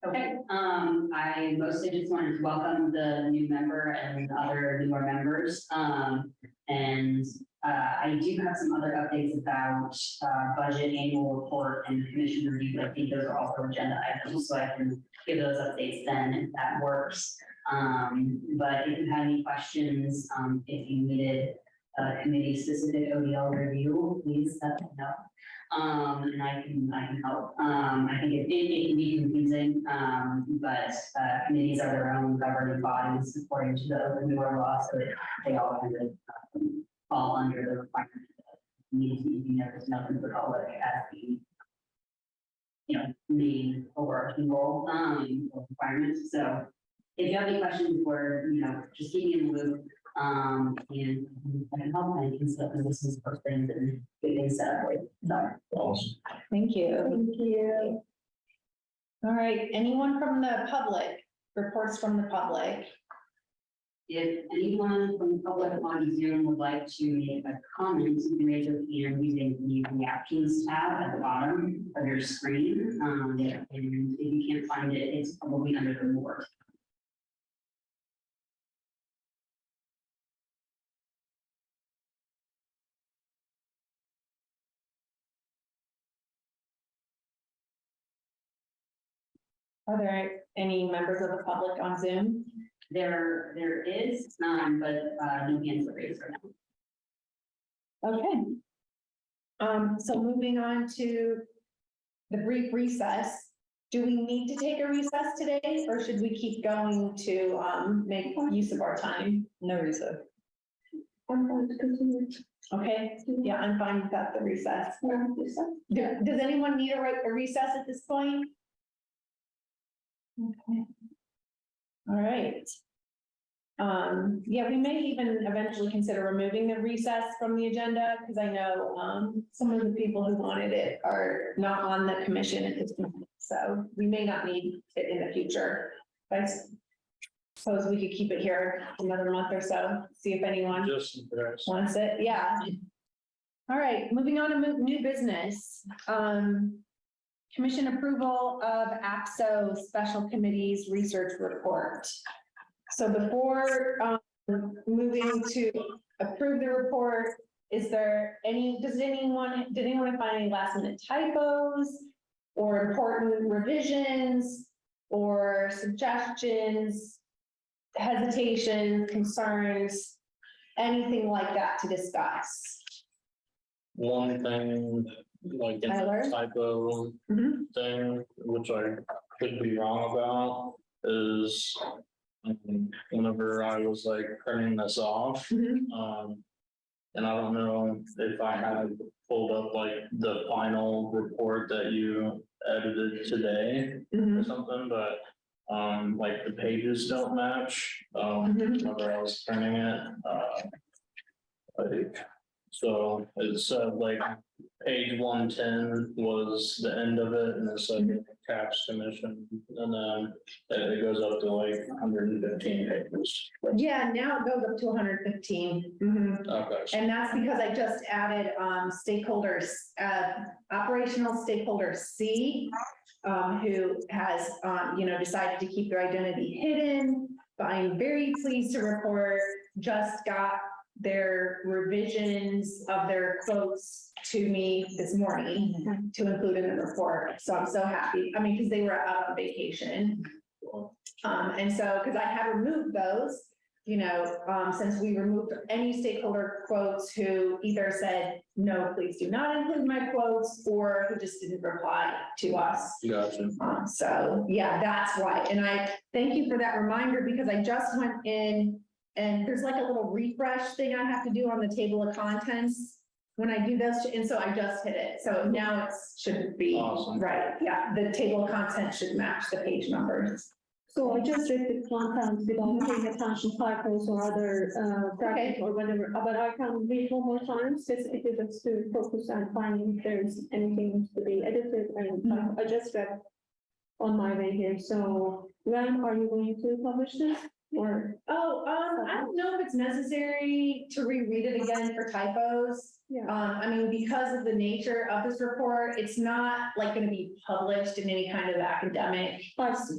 Okay, I mostly just wanted to welcome the new member and other newer members. I do have some other updates about budget, annual report, and commission review. I think those are also agenda items, so I can give those updates then if that works. But if you had any questions, if you needed a committee-specific ODL review, please let me know. And I can help. I think it can be confusing, but committees are their own governing bodies according to the open door law, so they all kind of fall under the requirement that need to be noticed, nothing to the public as the main overarching goal requirements. So if you have any questions or just keep me in the loop. And I can help, I can set up the listeners for things and get things set up for you. Awesome. Thank you. Thank you. All right, anyone from the public, reports from the public? If anyone from the public on Zoom would like to make a comment, you can raise your hand using the reactions tab at the bottom of your screen. And if you can't find it, it's probably under the more. Are there any members of the public on Zoom? There is, but no hands are raised right now. Okay. So moving on to the brief recess. Do we need to take a recess today, or should we keep going to make use of our time? No reason. I'm going to continue. Okay, yeah, I'm fine with that, the recess. Does anyone need a recess at this point? Okay. All right. Yeah, we may even eventually consider removing the recess from the agenda, because I know some of the people who wanted it are not on the commission at this point, so we may not need it in the future. But I suppose we could keep it here another month or so, see if anyone Just embarrassed. wants it, yeah. All right, moving on to new business. Commission approval of APSO Special Committee's research report. So before moving to approve the report, did anyone find any last minute typos or important revisions or suggestions, hesitations, concerns, anything like that to discuss? One thing, like in Tyler? the typo thing, which I could be wrong about, is whenever I was like printing this off, and I don't know if I had pulled up like the final report that you edited today or something, but like the pages don't match, whenever I was printing it, like, so it said like page 110 was the end of it, and it said caps commission, and then it goes up to like 115 pages. Yeah, now it goes up to 115. Okay. And that's because I just added stakeholders, operational stakeholder C, who has, decided to keep their identity hidden. but I'm very pleased to report, just got their revisions of their quotes to me this morning to include in the report. So I'm so happy. I mean, because they were out on vacation. And so, because I had removed those, since we removed any stakeholder quotes who either said, no, please do not include my quotes, or who just didn't reply to us. Gotcha. So, yeah, that's why. And I thank you for that reminder, because I just went in and there's like a little refresh thing I have to do on the table of contents when I do this. And so I just hit it. So now it should be Awesome. right. Yeah, the table of contents should match the page numbers. So I just read the content without paying attention to typos or other brackets or whatever, but I can read one more time specifically just to focus on finding if there's anything to be edited. And I just read on my way here. So when are you going to publish this? Or I don't know if it's necessary to reread it again for typos. yeah, I mean, because of the nature of this report, it's not like gonna be published in any kind of academic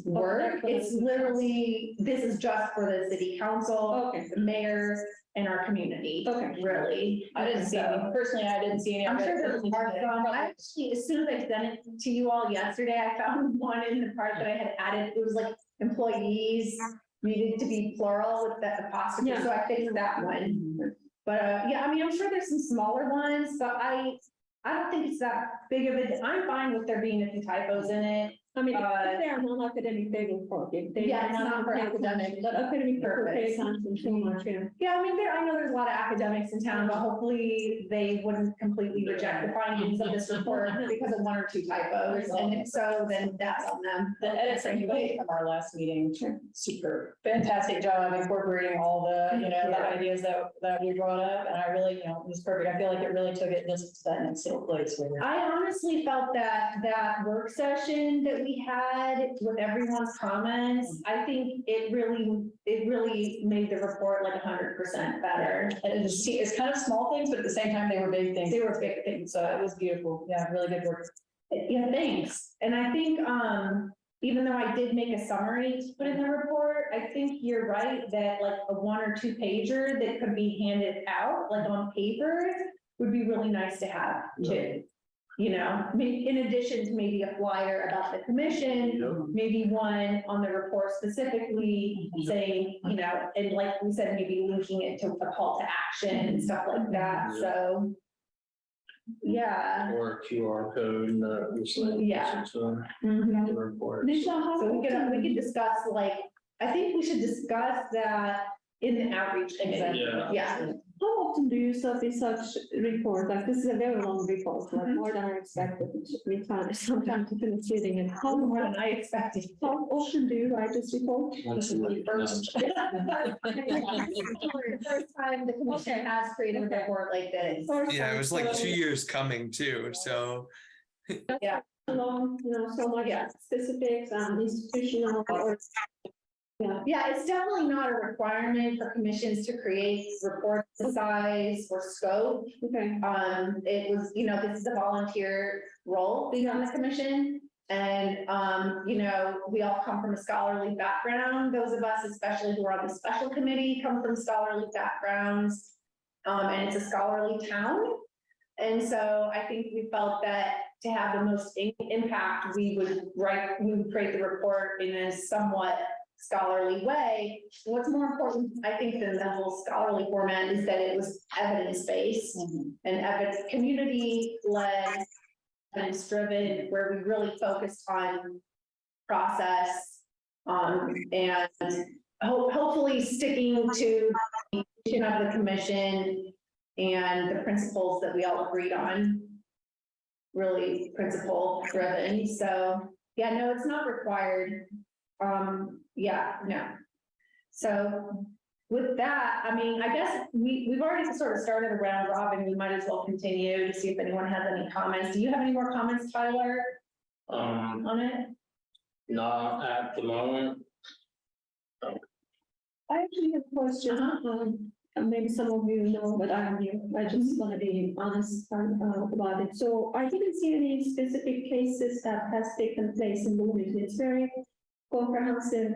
work. It's literally, this is just for the city council, okay. the mayor, and our community. Okay. Really. I didn't see any, personally, I didn't see any. I'm sure there's part on, I actually, as soon as I sent it to you all yesterday, I found one in the part that I had added. It was like employees needed to be plural with the apostrophe, Yeah. so I fixed that one. But, yeah, I mean, I'm sure there's some smaller ones, but I don't think it's that big of a, I'm fine with there being a few typos in it. I mean, if they are non-academic, they will forgive. They Yeah, are it's not for pay academic attention, But academic people pay purpose. attention so much, yeah. Yeah, I mean, I know there's a lot of academics in town, but hopefully they wouldn't completely reject the findings of this report because of one or two typos. And if so, then that's on them. The edits that you made from our last meeting, super fantastic job incorporating all the, the ideas that we brought up. And I really, it was perfect. I feel like it really took it just to that next little place. I honestly felt that work session that we had with everyone's comments, I think it really made the report like 100% better. And it's kind of small things, but at the same time, they were big things. They were big things. So it was beautiful. Yeah, really good work. Yeah, thanks. And I think, even though I did make a summary to put in the report, I think you're right that like a 1 or 2 pager that could be handed out, like on paper, would be really nice to have too. In addition to maybe a flyer about the commission, maybe one on the report specifically saying, and like we said, maybe linking it to a call to action and stuff like that. So, yeah. Or a QR code that we send. Yeah. To Mhm. the report. Nisha, how So we often- could discuss, like, I think we should discuss that in the outreach. Exactly. Yeah. How often do you submit such report? Like, this is a very long report, like more than I expected. It took me time, sometimes to finish reading it. How More than I expected. often do you write this report? Once a week. First time the commission has created a report like this. Yeah, it was like 2 years coming too, so. Yeah. Long, so much specifics and institutional or. Yeah, Yeah, it's definitely not a requirement for commissions to create reports of size or scope. okay. It was, this is a volunteer role being on the commission. And, we all come from a scholarly background. Those of us, especially who are on the special committee, come from scholarly backgrounds. And it's a scholarly town. And so I think we felt that to have the most impact, we would create the report in a somewhat scholarly way. What's more important, I think, than the whole scholarly format is that it was evidence-based and community-led, evidence-driven, where we really focused on process, and hopefully sticking to the mission of the commission and the principles that we all agreed on, really principle-driven. So, yeah, no, it's not required. No. So with that, I mean, I guess we've already sort of started a round robin. We might as well continue to see if anyone has any comments. Do you have any more comments, Tyler, on it? Not at the moment. I actually have a question, and maybe some of you know, but I am new. I just want to be honest about it. So I didn't see any specific cases that has taken place in Bloomington. It's very comprehensive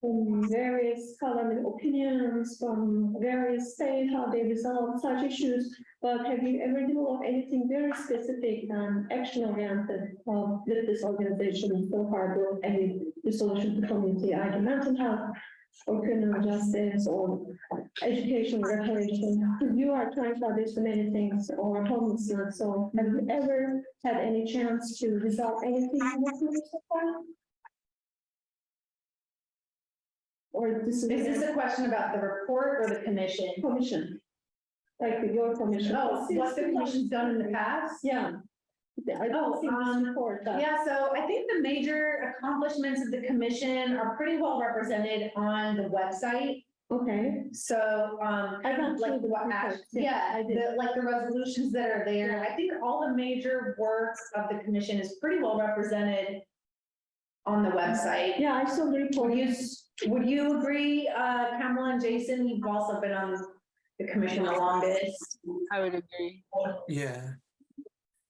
from various color and opinions from various states, how they resolve such issues. But have you ever developed anything very specific and action-oriented with this organization so far, brought any solution to community, either mental health or criminal justice or education reparation? You are trying to address many things or homelessness. So have you ever had any chance to resolve anything in this group so far? Or this Is this a question about the report or the commission? commission? Like your commission? Oh, what the commission's done in the past? Yeah. I don't see this report. Yeah, so I think the major accomplishments of the commission are pretty well represented on the website. Okay. So, I don't like see the what report. act- Yeah, I did. like the resolutions that are there. I think all the major work of the commission is pretty well represented on the website. Yeah, I saw the report. Would you agree, Kamala and Jason? You've also been on the commission the longest. I would agree. Yeah.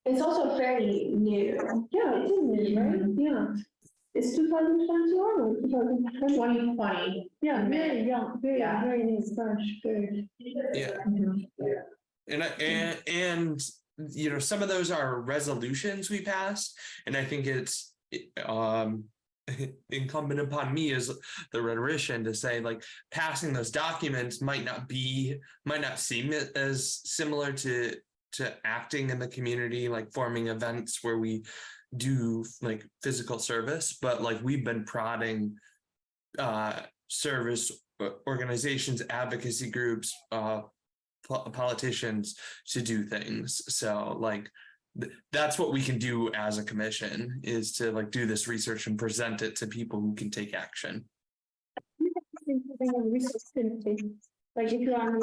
It's also fairly new. Yeah, it is new, right? Yeah. It's 2021 or 2020? 2020. Yeah, very young, Yeah. very new, fresh, good. Yeah. Mhm. And you know, some of those are resolutions we passed, and I think it's incumbent upon me as the rhetorician to say, like, passing those documents might not seem as similar to acting in the community, like forming events where we do like physical service, but like we've been prodding service organizations, advocacy groups, politicians to do things. So like that's what we can do as a commission, is to like do this research and present it to people who can take action. Like if you are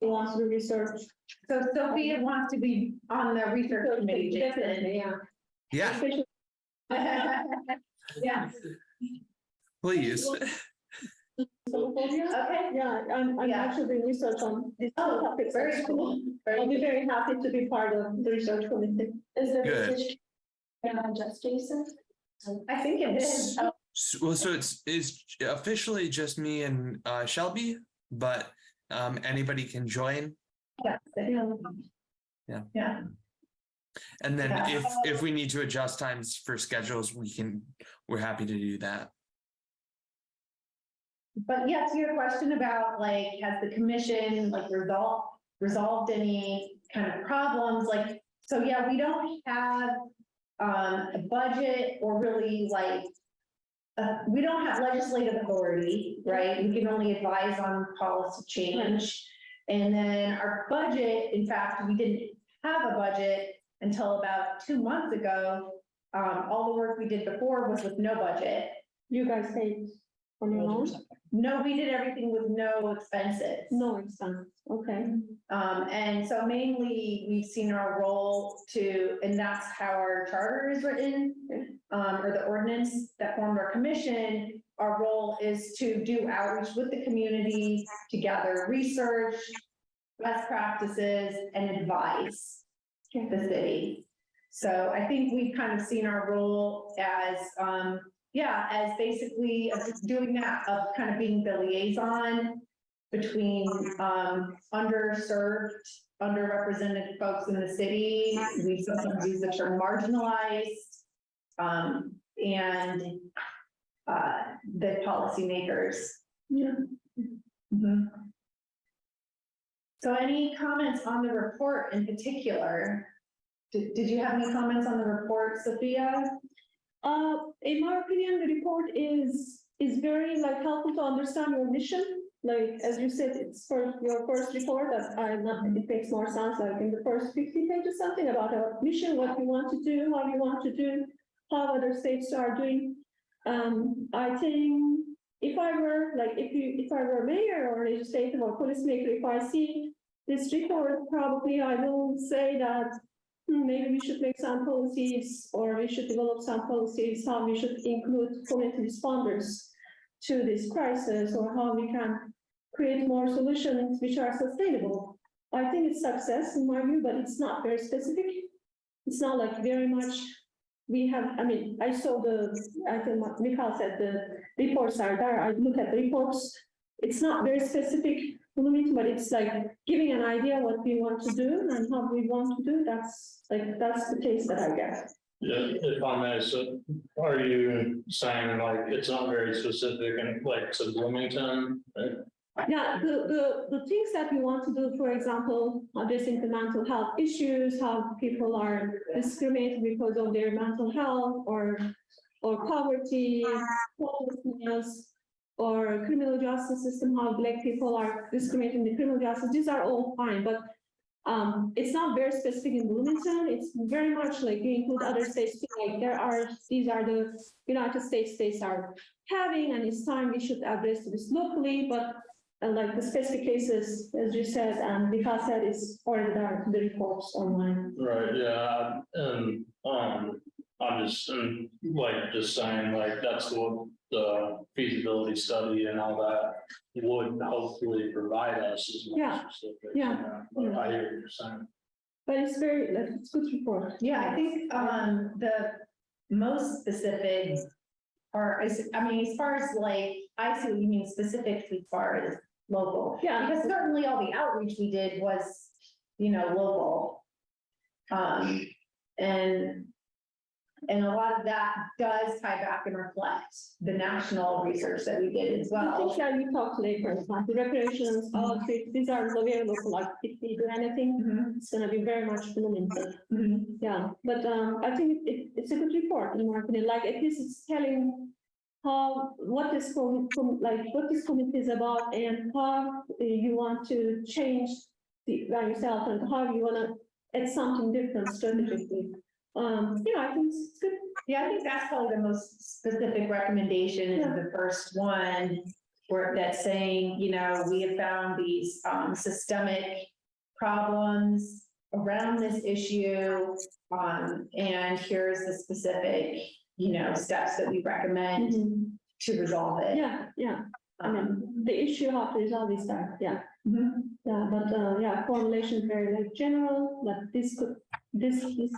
wants to do research. So Sophia wants to be on the research committee, Jason. Definitely, yeah. Yeah, Especially- Yeah, please. okay. Yeah, I'm Yeah. actually doing research on these Oh, topics. very cool. I'll be very happy to be part of the research committee. Is there Good. research? Just Jason? I think it is. So it's officially just me and Shelby, but anybody can join. Yeah. Yeah. Yeah. And then Yeah. if we need to adjust times for schedules, we're happy to do that. But yeah, to your question about like, has the commission like resolved any kind of problems? Like, so yeah, we don't have a budget or really like, we don't have legislative authority, right? We can only advise on policy change. And then our budget, in fact, we didn't have a budget until about 2 months ago. All the work we did before was with no budget. You guys paid on your own? No, we did everything with no expenses. No expense, okay. And so mainly we've seen our role to, and that's how our charter is written, or the ordinance that formed our commission. Our role is to do outreach with the community, to gather research, best practices, and advise the city. So I think we've kind of seen our role as, as basically doing that, of kind of being the liaison between underserved, underrepresented folks in the city. We sometimes use the term marginalized, and the policymakers. Yeah. Mhm. So any comments on the report in particular? Did you have any comments on the report, Sophia? In my opinion, the report is very like helpful to understand your mission. Like, as you said, it's your first report that it makes more sense, like in the first 50 pages, something about our mission, what we want to do, how we want to do, how other states are doing. I think if I were mayor or legislative or policymaker, if I see this report, probably I will say that maybe we should make some policies, or we should develop some policies, how we should include community responders to this crisis, or how we can create more solutions which are sustainable. I think it's success in my view, but it's not very specific. It's not like very much we have, I mean, I saw I think what Mikhail said, the reports are there. I look at the reports. It's not very specific, but it's like giving an idea what we want to do and how we want to do. That's the taste that I get. Yeah, if I may, so are you saying like it's not very specific and like to Bloomington? Right? Yeah, the things that we want to do, for example, addressing the mental health issues, how people are discriminated because of their mental health or poverty, homelessness, or criminal justice system, how Black people are discriminated in the criminal justice. These are all fine, but it's not very specific in Bloomington. It's very much like you include other states too. Like these are the United States are having, and it's time we should address this locally, but like the specific cases, as you said, and because that is already there in the reports online. Right, yeah, and I'm just just saying like that's what the feasibility study and all that would hopefully provide us as more Yeah, specific. yeah, But yeah. I hear what you're saying. But it's it's good report. Yeah, I think the most specific are, I mean, as far as like, I see what you mean specifically as far as local. Yeah. Because certainly all the outreach we did was, local. And a lot of that does tie back and reflect the national research that we did as I think well. that you talk later, like the reparations, these are very local, like if we do anything, Mhm, it's gonna be very much Bloomington. mhm. Yeah, but I think it's a good report in my opinion, like at least it's telling what this committee is about and how you want to change by yourself and how you wanna add something different strategically. I think it's good. Yeah, I think that's probably the most specific recommendation is Yeah. the first one, where that's saying, we have found these systemic problems around this issue. And here's the specific, steps that we recommend to resolve it. Yeah, I mean, the issue how to resolve is that, yeah. Mhm. Yeah, but formulation is very like general, like these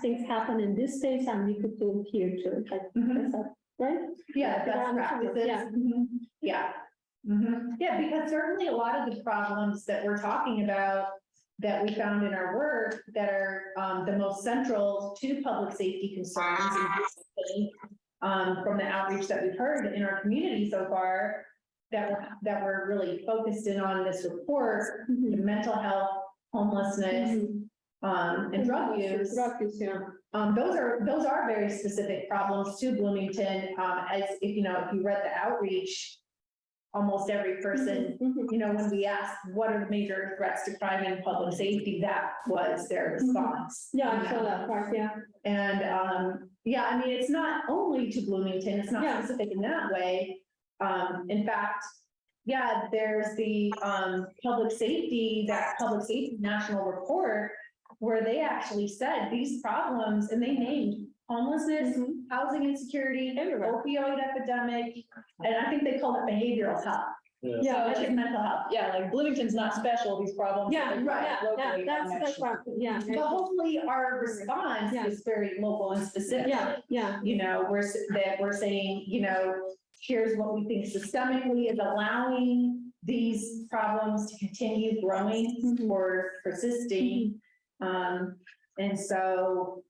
things happen in this space and we could do it here too, like, Mhm. that's right? Yeah, best Yeah. practices. Mhm. Yeah. Mhm. Yeah, because certainly a lot of the problems that we're talking about that we found in our work that are the most central to public safety concerns from the outreach that we've heard in our community so far, that we're really focused in on this report, Mhm. mental health, homelessness, Mhm. and drug use. Drug use, yeah. Those are very specific problems to Bloomington. As if you read the outreach, almost every person, Mhm. when we asked what are the major threats to crime and public safety, that was their response. Yeah, I saw that part, yeah. And I mean, it's not only to Bloomington, it's not Yeah. specific in that way. In fact, yeah, there's the public safety national report where they actually said these problems, and they named homelessness, Mhm. housing insecurity, opioid epidemic, and I think they called it behavioral health. Yeah, Which is mental health. Yeah, like Bloomington's not special, these problems. yeah, right, yeah, that's right, yeah. But hopefully our response Yeah. is very local and specific. Yeah. We're saying, here's what we think systemically is allowing these problems to continue growing Mhm. or persisting. And so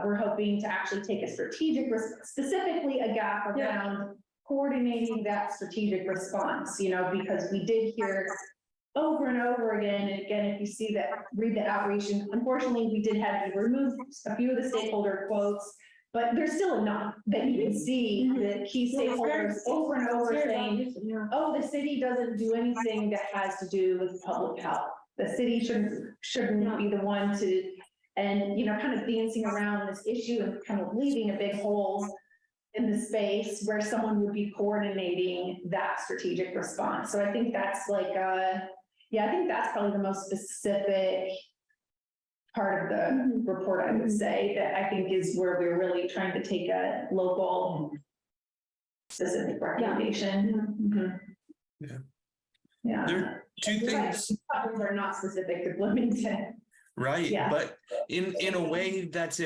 we're hoping to actually take a strategic, specifically a gap around coordinating that strategic response, because we did hear over and over again, and again, if you read the outreach, and unfortunately, we did have to remove a few of the stakeholder quotes, but there's still enough that you can see the key stakeholders over and over saying, oh, the city doesn't do anything that has to do with public health. The city shouldn't be the one to, and, kind of dancing around this issue and kind of leaving a big hole in the space where someone would be coordinating that strategic response. So I think that's I think that's probably the most specific part of the report, I would say, that I think is where we're really trying to take a local specific recommendation. Mhm. Yeah. Yeah. There are two You're right, things. these problems are not specific to Bloomington. right? Yeah. But in a way that's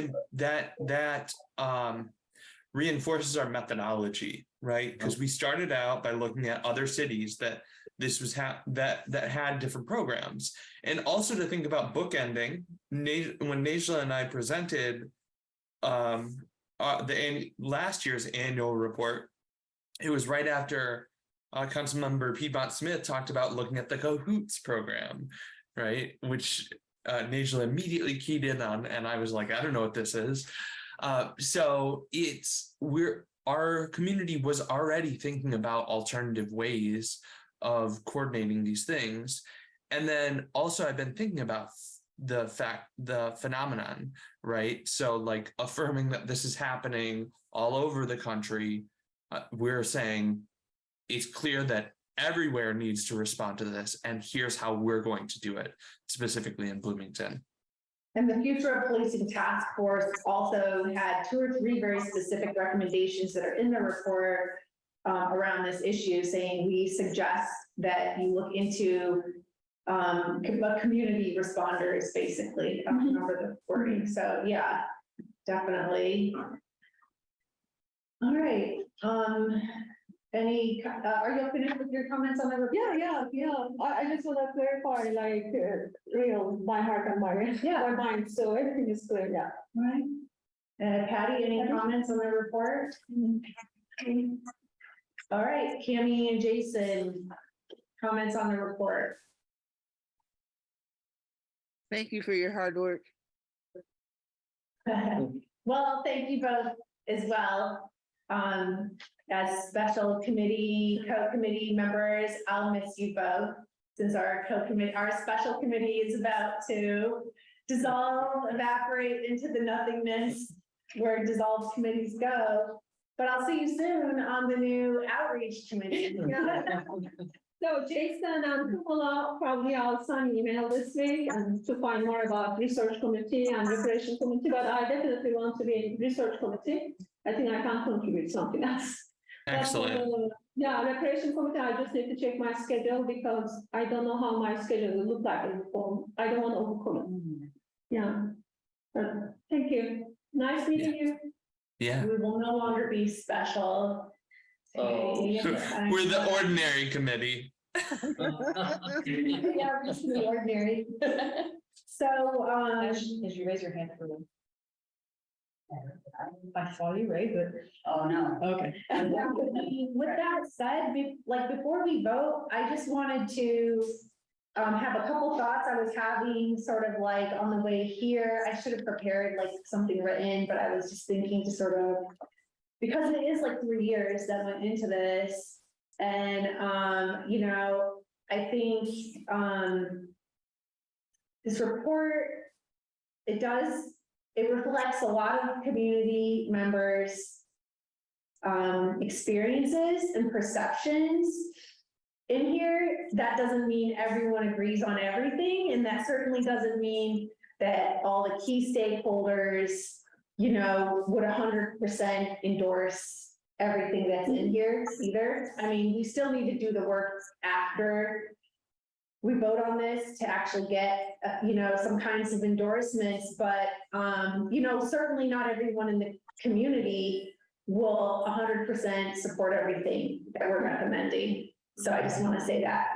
reinforces our methodology, right? Because we started out by looking at other cities that this was that had different programs, and also to think about bookending. When Najla and I presented last year's annual report, it was right after Councilmember Piedmont Smith talked about looking at the Cahoots program, right? Which Najla immediately keyed in on, and I was like, I don't know what this is. So our community was already thinking about alternative ways of coordinating these things. And then also I've been thinking about the phenomenon, right? So like affirming that this is happening all over the country. We're saying it's clear that everywhere needs to respond to this, and here's how we're going to do it, specifically in Bloomington. And the Future of Policing Task Force also had 2 or 3 very specific recommendations that are in the report around this issue, saying we suggest that you look into community responders, basically. I don't remember the wording. So yeah, definitely. All right. Are you finished with your comments on the report? Yeah. I just want to clarify, like, real, my heart and my mind, so everything is clear, yeah. Right. Patty, any comments on the report? All right, Cammie and Jason, comments on the report. Thank you for your hard work. Well, thank you both as well. As special co-committee members, I'll miss you both, since our special committee is about to dissolve, evaporate into the nothingness where dissolved committees go. But I'll see you soon on the new outreach committee. So Jason and Kamala, probably I'll send an email this week and to find more about research committee and recreation committee, but I definitely want to be in research committee. I think I can contribute something else. Excellent. But, yeah, recreation committee, I just need to check my schedule because I don't know how my schedule will look like in the fall. I don't want to overcommit. Yeah. But thank you. Nice meeting you. Yeah. We will no longer be special. Oh. We're the ordinary committee. Yeah, we're just the ordinary. So, Did you raise your hand for them? I saw you raise it. Oh, no. Okay. with that said, before we vote, I just wanted to have a couple thoughts I was having sort of like on the way here. I should have prepared like something written, but I was just thinking to sort of, because it is like 3 years that went into this. And, I think this report, it reflects a lot of community members' experiences and perceptions in here. That doesn't mean everyone agrees on everything, and that certainly doesn't mean that all the key stakeholders, would 100% endorse everything that's in here either. I mean, we still need to do the work after we vote on this to actually get, some kinds of endorsements, but, certainly not everyone in the community will 100% support everything that we're recommending. So I just want to say that,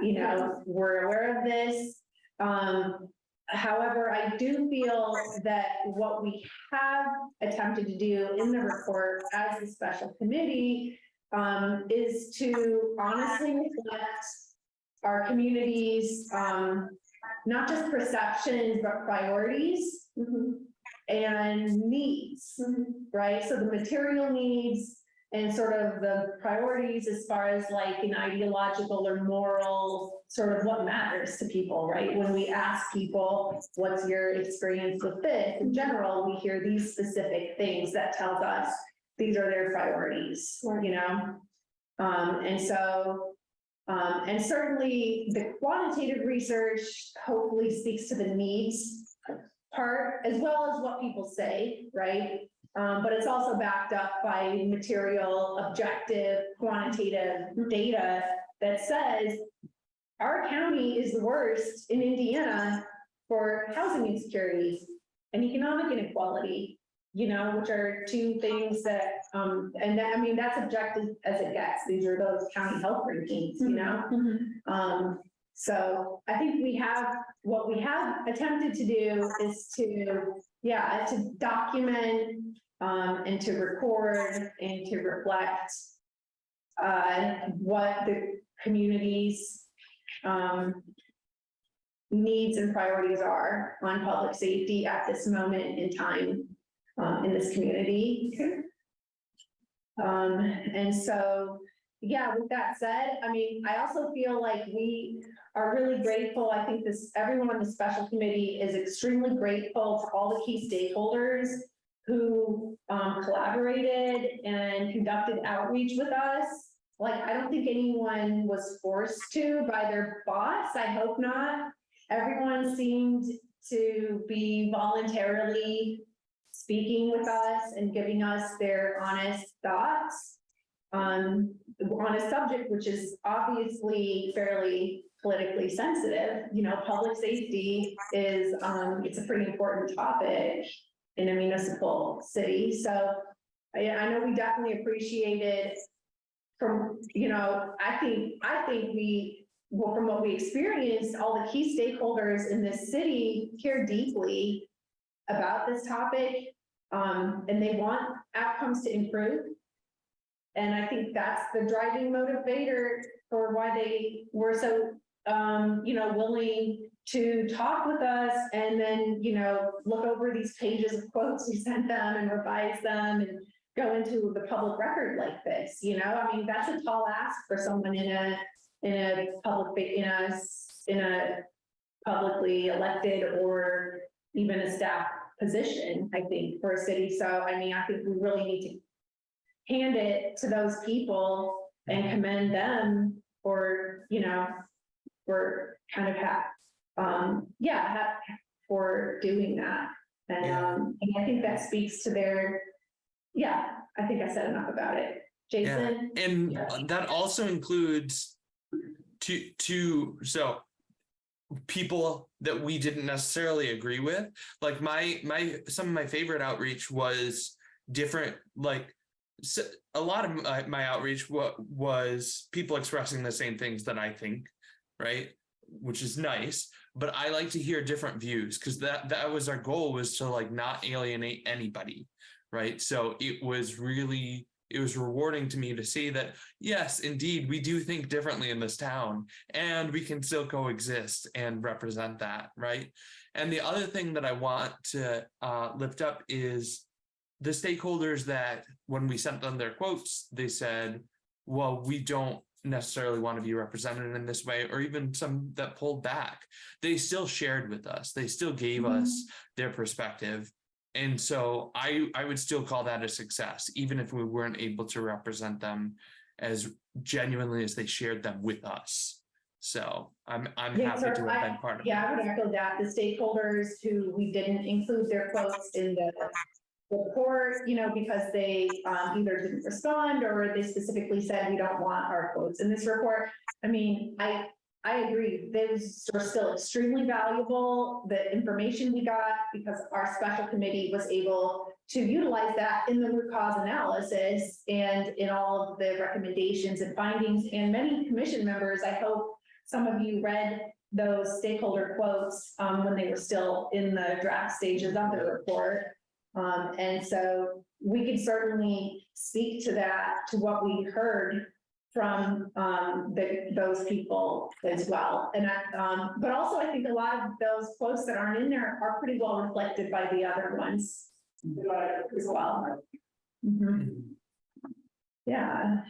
we're aware of this. However, I do feel that what we have attempted to do in the report as a special committee is to honestly reflect our community's not just perceptions, but priorities and needs, right? So the material needs and sort of the priorities as far as like an ideological or moral sort of what matters to people, right? When we ask people, what's your experience with this? In general, we hear these specific things that tells us these are their priorities, and certainly the quantitative research hopefully speaks to the needs part as well as what people say, right? But it's also backed up by material, objective, quantitative data that says our county is the worst in Indiana for housing insecurity and economic inequality, you know, which are two things that, and that, I mean, that's objective as it gets. These are those county health rankings, you know? So I think what we have attempted to do is to document, and to record and to reflect what the community's needs and priorities are on public safety at this moment in time in this community. And so, yeah, with that said, I mean, I also feel like we are really grateful. I think everyone on the special committee is extremely grateful to all the key stakeholders who collaborated and conducted outreach with us. Like, I don't think anyone was forced to by their boss. I hope not. Everyone seemed to be voluntarily speaking with us and giving us their honest thoughts on a subject which is obviously fairly politically sensitive. You know, public safety is, it's a pretty important topic in a municipal city. So I know we definitely appreciated from, you know, I think well, from what we experienced, all the key stakeholders in this city care deeply about this topic, and they want outcomes to improve. And I think that's the driving motivator for why they were so, you know, willing to talk with us and then, you know, look over these pages of quotes we sent them and revise them and go into the public record like this. You know, I mean, that's a tall ask for someone in a publicly elected or even a staff position, I think, for a city. So, I mean, I think we really need to hand it to those people and commend them for, you know, for kind of for doing that. And I think that speaks to their, I think I said enough about it. Jason? Yeah. And that also includes so people that we didn't necessarily agree with. Like some of my favorite outreach was different, like a lot of my outreach was people expressing the same things that I think, right? Which is nice, but I like to hear different views because that was our goal, was to like not alienate anybody, right? So it was rewarding to me to see that, yes, indeed, we do think differently in this town and we can still coexist and represent that, right? And the other thing that I want to lift up is the stakeholders that when we sent them their quotes, they said, well, we don't necessarily want to be represented in this way, or even some that pulled back. They still shared with us. They still gave us their perspective. And so I would still call that a success, even if we weren't able to represent them as genuinely as they shared them with us. So I'm happy to have been part of it. Yeah, I would echo that. The stakeholders who we didn't include their quotes in the report, you know, because they either didn't respond or they specifically said we don't want our quotes in this report. I mean, I agree. Those are still extremely valuable, the information we got, because our special committee was able to utilize that in the root cause analysis and in all of the recommendations and findings. And many commission members, I hope some of you read those stakeholder quotes when they were still in the draft stages of the report. And so we could certainly speak to that, to what we heard from those people as well. And but also I think a lot of those quotes that aren't in there are pretty well reflected by the other ones as well. Yeah.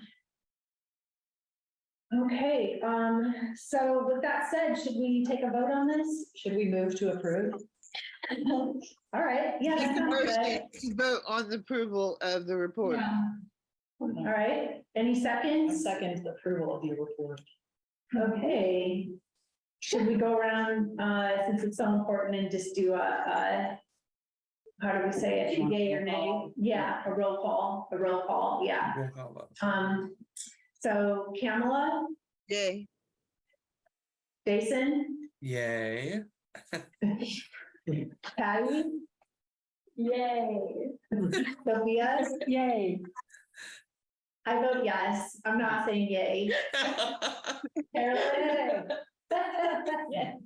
Okay, so with that said, should we take a vote on this? Should we move to approve? All right, yeah, that sounds good. You vote on the approval of the report. All right, any seconds? Second approval of your report. Okay. Should we go around, since it's so important, and just do a how do we say it, yay or nay? Yeah, a roll call, yeah. Roll call vote. So Kamala, Yay. Jason, Yay. Patty, Yay. Sophia, Yay. I vote yes. I'm not saying yay. Carolyn?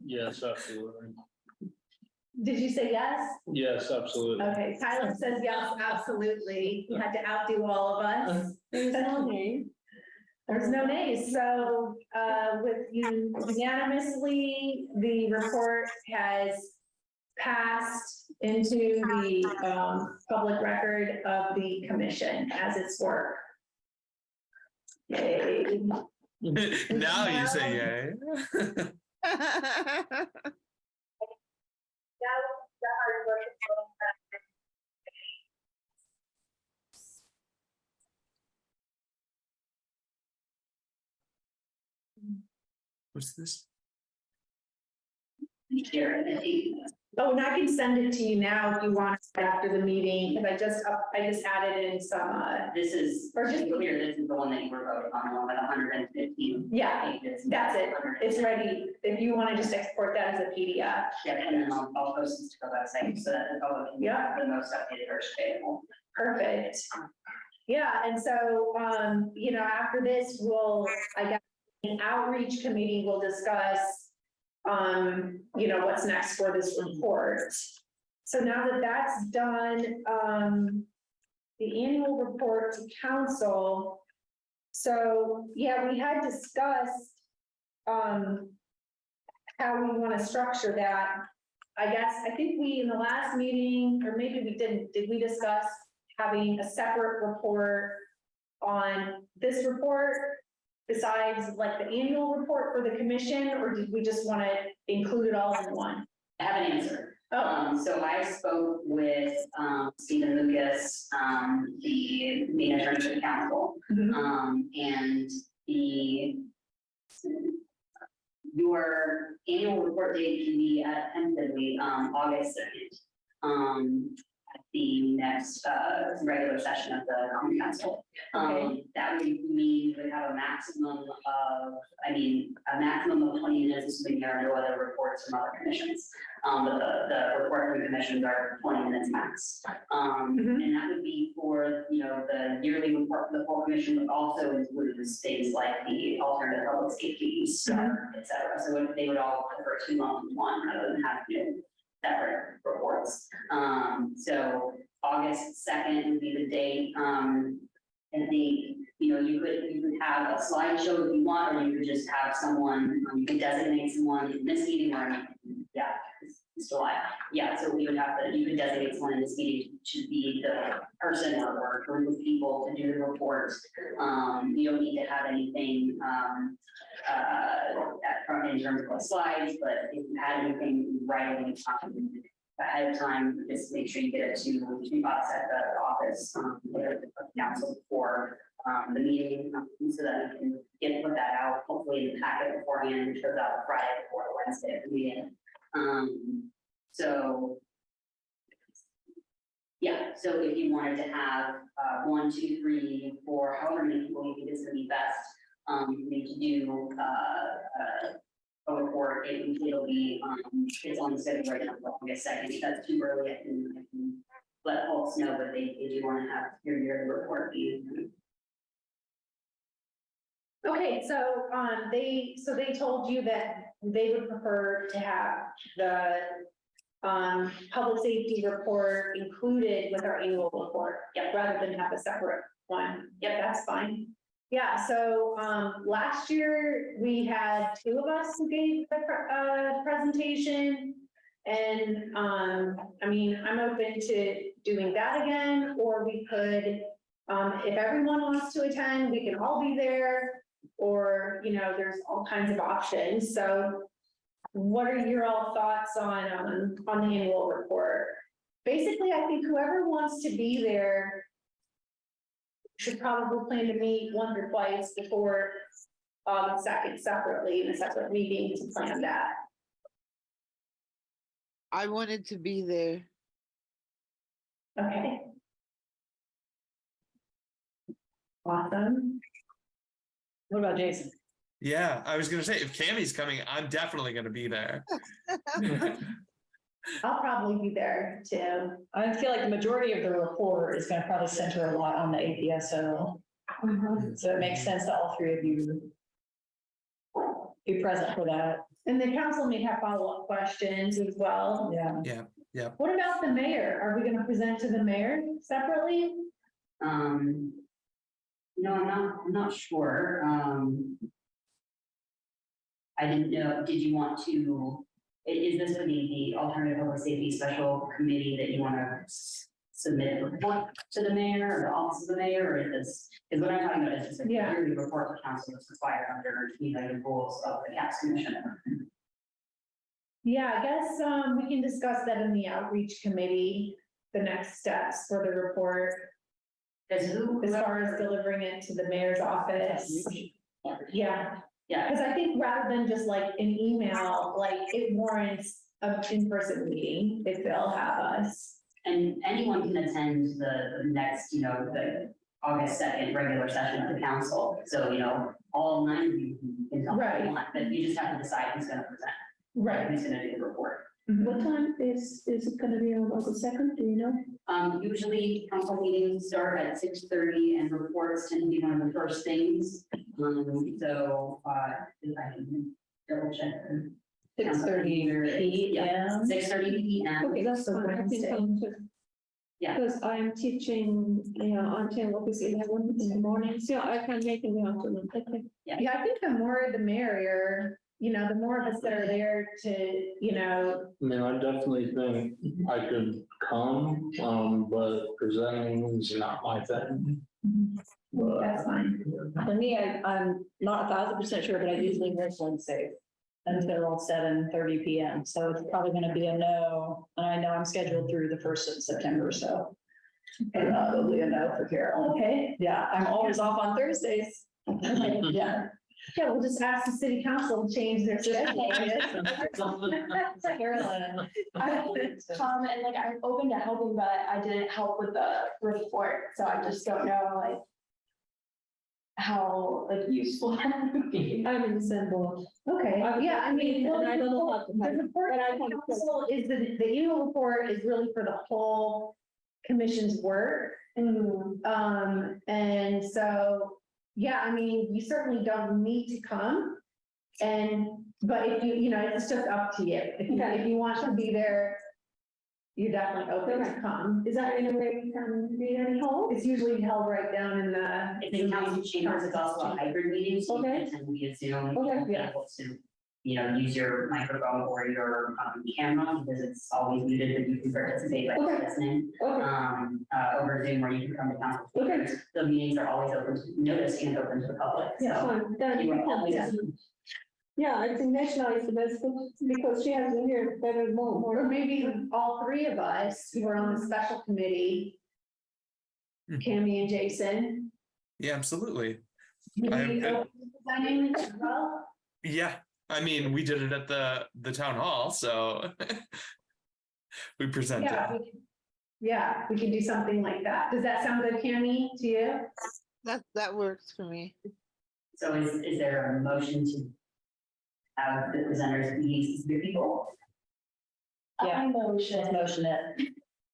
Yes, absolutely. Did you say yes? Yes, absolutely. Okay, Tyler says yes, absolutely. He had to outdo all of us. There's no name. There's no nays, so with you unanimously, the report has passed into the public record of the commission as its work. Yay. Now you say yay. What's this? Share it if you- Oh, and I can send it to you now if you want after the meeting, because I just added in some, This is, Or or just- just clear, this is the one that you were voting on, the one with 115 yeah, pages. that's it. It's ready. If you want to just export that as a PDF. Yeah, and then I'll post this to the website so that the public can Yeah. have the most updated version available. Perfect. Yeah, and so, after this, I guess, an outreach committee will discuss, what's next for this report. So now that that's done, the annual report to council. So, yeah, we had discussed, how we want to structure that. I think we, in the last meeting, or maybe we didn't, did we discuss having a separate report on this report besides like the annual report for the commission, or did we just want to include it all in one? I have an answer. Oh, So I spoke with, Stephen Lucas, the main attorney for the council. mhm. And your annual report date can be tentatively, August 2nd. At the next, regular session of the common council. That would mean we have a maximum of 20 minutes, assuming there are no other reports from other commissions. But the report from commissions are 20 minutes max. And that would be for, the yearly report for the full commission, but also includes things like the alternative public safety, et cetera. So they would all cover 2 months in one, rather than have, separate reports. So August 2nd would be the date. And you could have a slideshow if you want, or you could just have someone, you could designate someone in this meeting or, it's July. Yeah, so you could designate someone in this meeting to be the person or group of people to do the report. You don't need to have anything, in terms of the slides, but if you had anything writing ahead of time, just make sure you get it to us at the office, with the council before the meeting, so that we can put that out, hopefully in the packet beforehand, which goes out Friday before the Wednesday of the meeting. So yeah, so if you wanted to have 1, 2, 3, 4, however many people you think is going to be best, you need to do a report. It'll be it's on the schedule right now for August 2nd. If that's too early, I can let folks know, but they do want to have your yearly report be. Okay, so they told you that they would prefer to have the public safety report included with our annual report, rather than have a separate one. Yep, that's fine. Yeah, so last year we had 2 of us who gave the presentation, and I'm open to doing that again, or we could, if everyone wants to attend, we can all be there. Or, there's all kinds of options. So what are your all thoughts on the annual report? Basically, I think whoever wants to be there should probably plan to meet once or twice before August 2nd separately in a separate meeting to plan that. I wanted to be there. Okay. Awesome. What about Jason? Yeah, I was gonna say, if Cammie's coming, I'm definitely gonna be there. I'll probably be there too. I feel like the majority of the report is gonna probably center a lot on the APSO. So it makes sense that all three of you be present for that. And the council may have follow-up questions as well. Yeah. What about the mayor? Are we gonna present to the mayor separately? No, I'm not sure. I didn't know, did you want to, is this for the alternative public safety special committee that you want to submit a report to the mayor or the office of the mayor, or is this, is what I'm talking about is just a Yeah. yearly report to council that's required under, the rules of the CAPS commission. Yeah, I guess, we can discuss that in the outreach committee, the next steps for the report, Because who? as far as delivering it to the mayor's office. Yeah, Yeah, because I think rather than just like an email, like it warrants an in-person meeting if they'll have us. and anyone can attend the next, the August 2nd regular session of the council. So, all 9 of you can come if Right. you want, but you just have to decide who's gonna present, who's gonna do the report. What time is it gonna be on August 2nd, do you know? Usually council meetings start at 6:30 and reports tend to be one of the first things. So, if I can double check. 6:30 p.m. 6:30 p.m. Okay, that's So fine. I can Wednesday. come too. Yeah. Because I'm teaching, until office 11 in the morning, so I can make in the afternoon. Okay. Yeah, I think the more the merrier, the more of us that are there to, I mean, I definitely think I could come, but presenting is not my thing. But- that's fine. For me, I'm not 1,000% sure, but I usually work Wednesday until 7:30 p.m. So it's probably gonna be a no, and I know I'm scheduled through the 1st of September, so. Probably a no for Carol. Okay, Yeah, I'm always off on Thursdays. Yeah. yeah, we'll just ask the city council to change their schedule. Carolyn. I would come and I'm open to helping, but I didn't help with the report, so I just don't know how useful that would be. I'm in the same boat. Okay, yeah, I mean. And I don't know how to. The report But I to can- council is the annual report is really for the whole commission's work. And so, yeah, I mean, you certainly don't need to come. But if it's just up to you. If you want to be there, you're definitely open to come. Is that in a way we can read any hall? It's usually held right down in the. It's in council chambers, it's also a hybrid meeting, so you can Okay. attend via Zoom. Okay, You'll be yeah. able to, use your microphone or your camera, because it's always muted, but you can participate by Okay. listening. Okay, Over Zoom, or you can come to council. Okay. chambers. The meetings are always open to notice and open to the public, Yeah. so. fine, then, You are always. yeah, I think National is the best, because she has been here better, Or more. maybe all 3 of us who are on the special committee, Mhm. Cammie and Jason. Yeah, absolutely. Would I- we open to presenting as well? Yeah, I mean, we did it at the town hall, so we presented. Yeah, we can do something like that. Does that sound good, Cammie, to you? That works for me. So is there a motion to have the presenters be specific people? Yeah. I motion Motion it.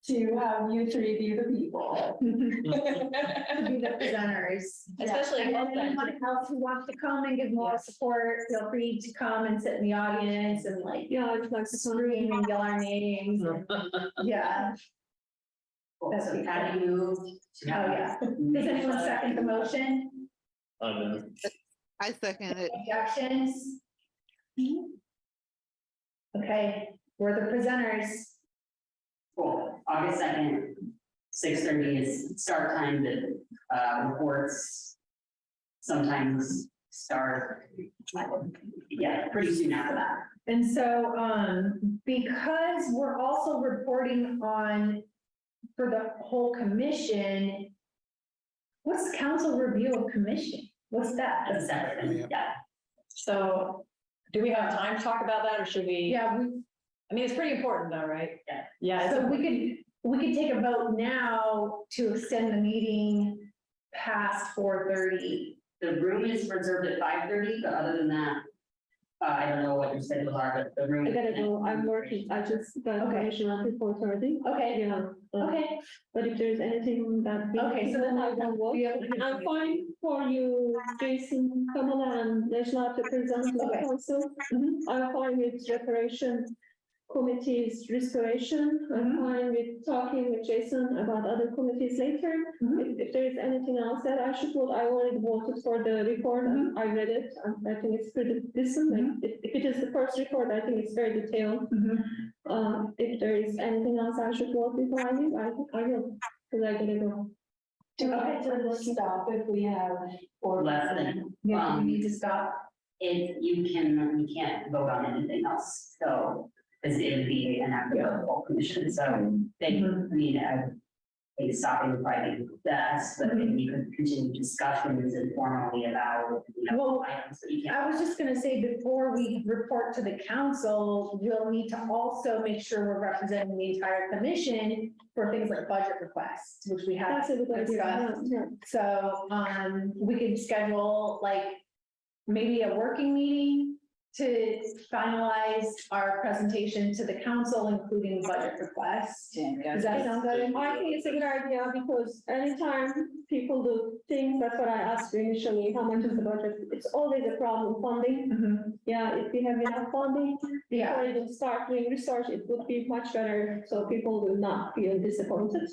to have you 3 be the people. To be the presenters. Especially And then if- anyone else who wants to come and give more support, feel free to come and sit in the audience and Yeah, I'd like to. scream and yell our names. Yeah, That's So good. Patty moved. to have- Oh, yeah. Does anyone second the motion? I second it. Objections? Okay, we're the presenters. Cool. August 2nd, 6:30 is start time, the reports sometimes start, pretty soon after that. And so, because we're also reporting on, for the whole commission, what's council review of commission? What's that? That's a separate thing, yeah. So, do we have time to talk about that, or should we? Yeah, I mean, it's pretty important though, right? Yeah. Yeah. so we could take a vote now to extend the meeting past 4:30. the room is reserved at 5:30, but other than that, I don't know what your schedules are, but the room. I gotta go, I'm working, I just got Okay. information at 4:30. Okay, Yeah. okay, But if there's anything that. okay, so then I won't work. I'm fine for you, Jason, Kamala, and there's not to present to the Okay. council. Mhm. I'm fine with reparation committees restoration. I'm Mhm. fine with talking with Jason about other committees later. Mhm. If there is anything else that I should vote, I already voted for the report. Mhm. I read it. I think it's pretty decent. Like, if it is the first report, I think it's very detailed. If there is anything else I should vote before I leave, I will, because I gotta go. Do we have to stop if we have? Or Less than, yeah, we need to stop. you can't vote on anything else, so. Because it would be an act of the whole commission, so they, I mean, I think stopping would probably be best, but maybe you could continue discussions informally about, Well, items that you can't. I was just gonna say, before we report to the council, we'll need to also make sure we're representing the entire commission for things like budget requests, which we have That's a good idea. discussed. Yeah. So, we could schedule like maybe a working meeting to finalize our presentation to the council, including budget requests. Does that sound good? I think it's a good idea because anytime people do things, that's what I asked you initially, how much is the budget? It's always a problem, funding. Mhm. Yeah, if we have enough funding, Yeah, before even start doing research, it would be much better, so people will not feel disappointed.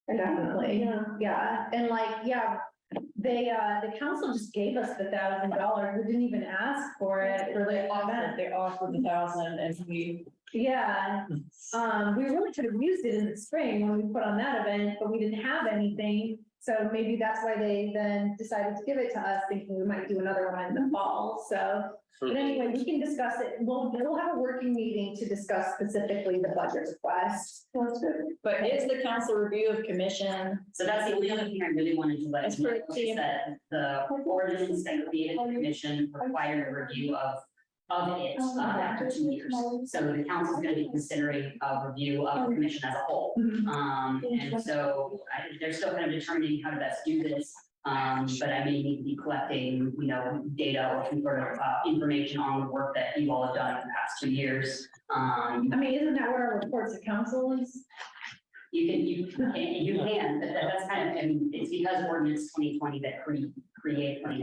definitely. Yeah. Yeah, and like, yeah, they, the council just gave us the $1,000. We didn't even ask for it for the event. They offered 1,000 and we. Yeah, we really could have used it in the spring when we put on that event, but we didn't have anything. So maybe that's why they then decided to give it to us, thinking we might do another one in the fall. So, but anyway, we can discuss it. We'll have a working meeting to discuss specifically the budget request. But is the council review of commission? So that's the only other thing I really wanted to let That's you know, pretty- is that the ordinance that created the commission required a review of it after 2 years. So the council's gonna be considering a review of the commission as a whole. And so they're still kind of determining how to best do this. But I may need to be collecting, data or some sort of information on the work that you all have done in the past 2 years. I mean, isn't that what our report to council is? You can, but that's kind of, I mean, it's because ordinance 2020 that created 20-20,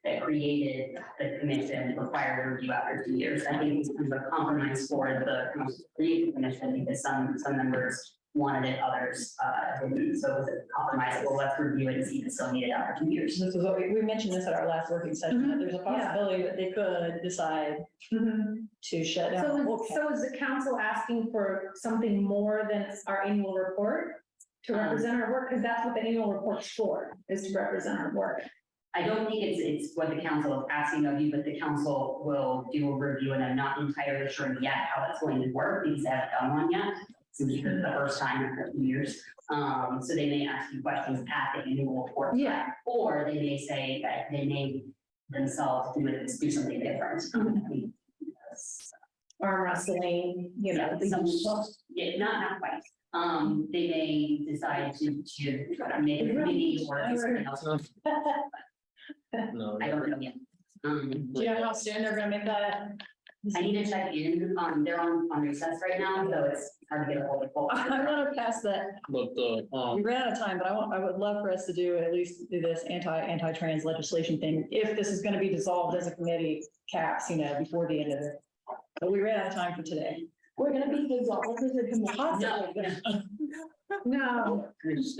that created the commission required a review after 2 years. I think it's kind of a compromise for the council to create the commission because some members wanted it, others didn't. So it was a compromise. Well, let's review it and see if it's still needed after 2 years. This is what we mentioned this at our last working session, that there's a Yeah. possibility that they could decide to shut down. So is the council asking for something more than our annual report to represent our work? Because that's what the annual report's for, is to represent our work. I don't think it's what the council is asking of you, but the council will do a review, and I'm not entirely sure yet how that's going to work because they haven't done one yet. Since it's the first time after 2 years. So they may ask you questions at the annual report. Yeah. Or they may say that they may themselves do something different. Arm wrestling, Yeah, not quite. They may decide to make a committee or do something else. No. I don't know yet. Do you know how soon they're gonna make that? I need to check in, they're on recess right now, so it's hard to get a hold of both. I'm gonna pass that. But We ran out of time, but I would love for us to do at least do this anti-trans legislation thing. If this is gonna be dissolved as a committee, caps, before the end of it. But we ran out of time for today. We're gonna be dissolved as a commission. No. It's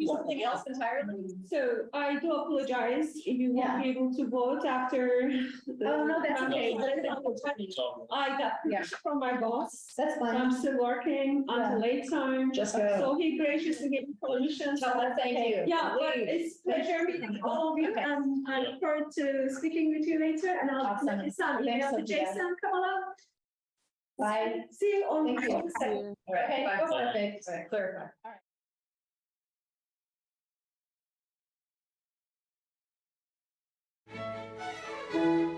something else entirely. So I do apologize if you won't be able to vote after. Oh, no, that's okay. I got Yeah. permission from my boss. That's fine. I'm still working until late time. Jessica. So he graciously gave me permission. Tell us thank you. Yeah, but it's pleasure meeting all of you, Okay. and I look forward to speaking with you later, and I'll Awesome. let you some email to Thanks, Sophia. Jason, come on. Bye. See you on. Thank you. Wednesday. Okay, Bye. perfect. Clarify. All right.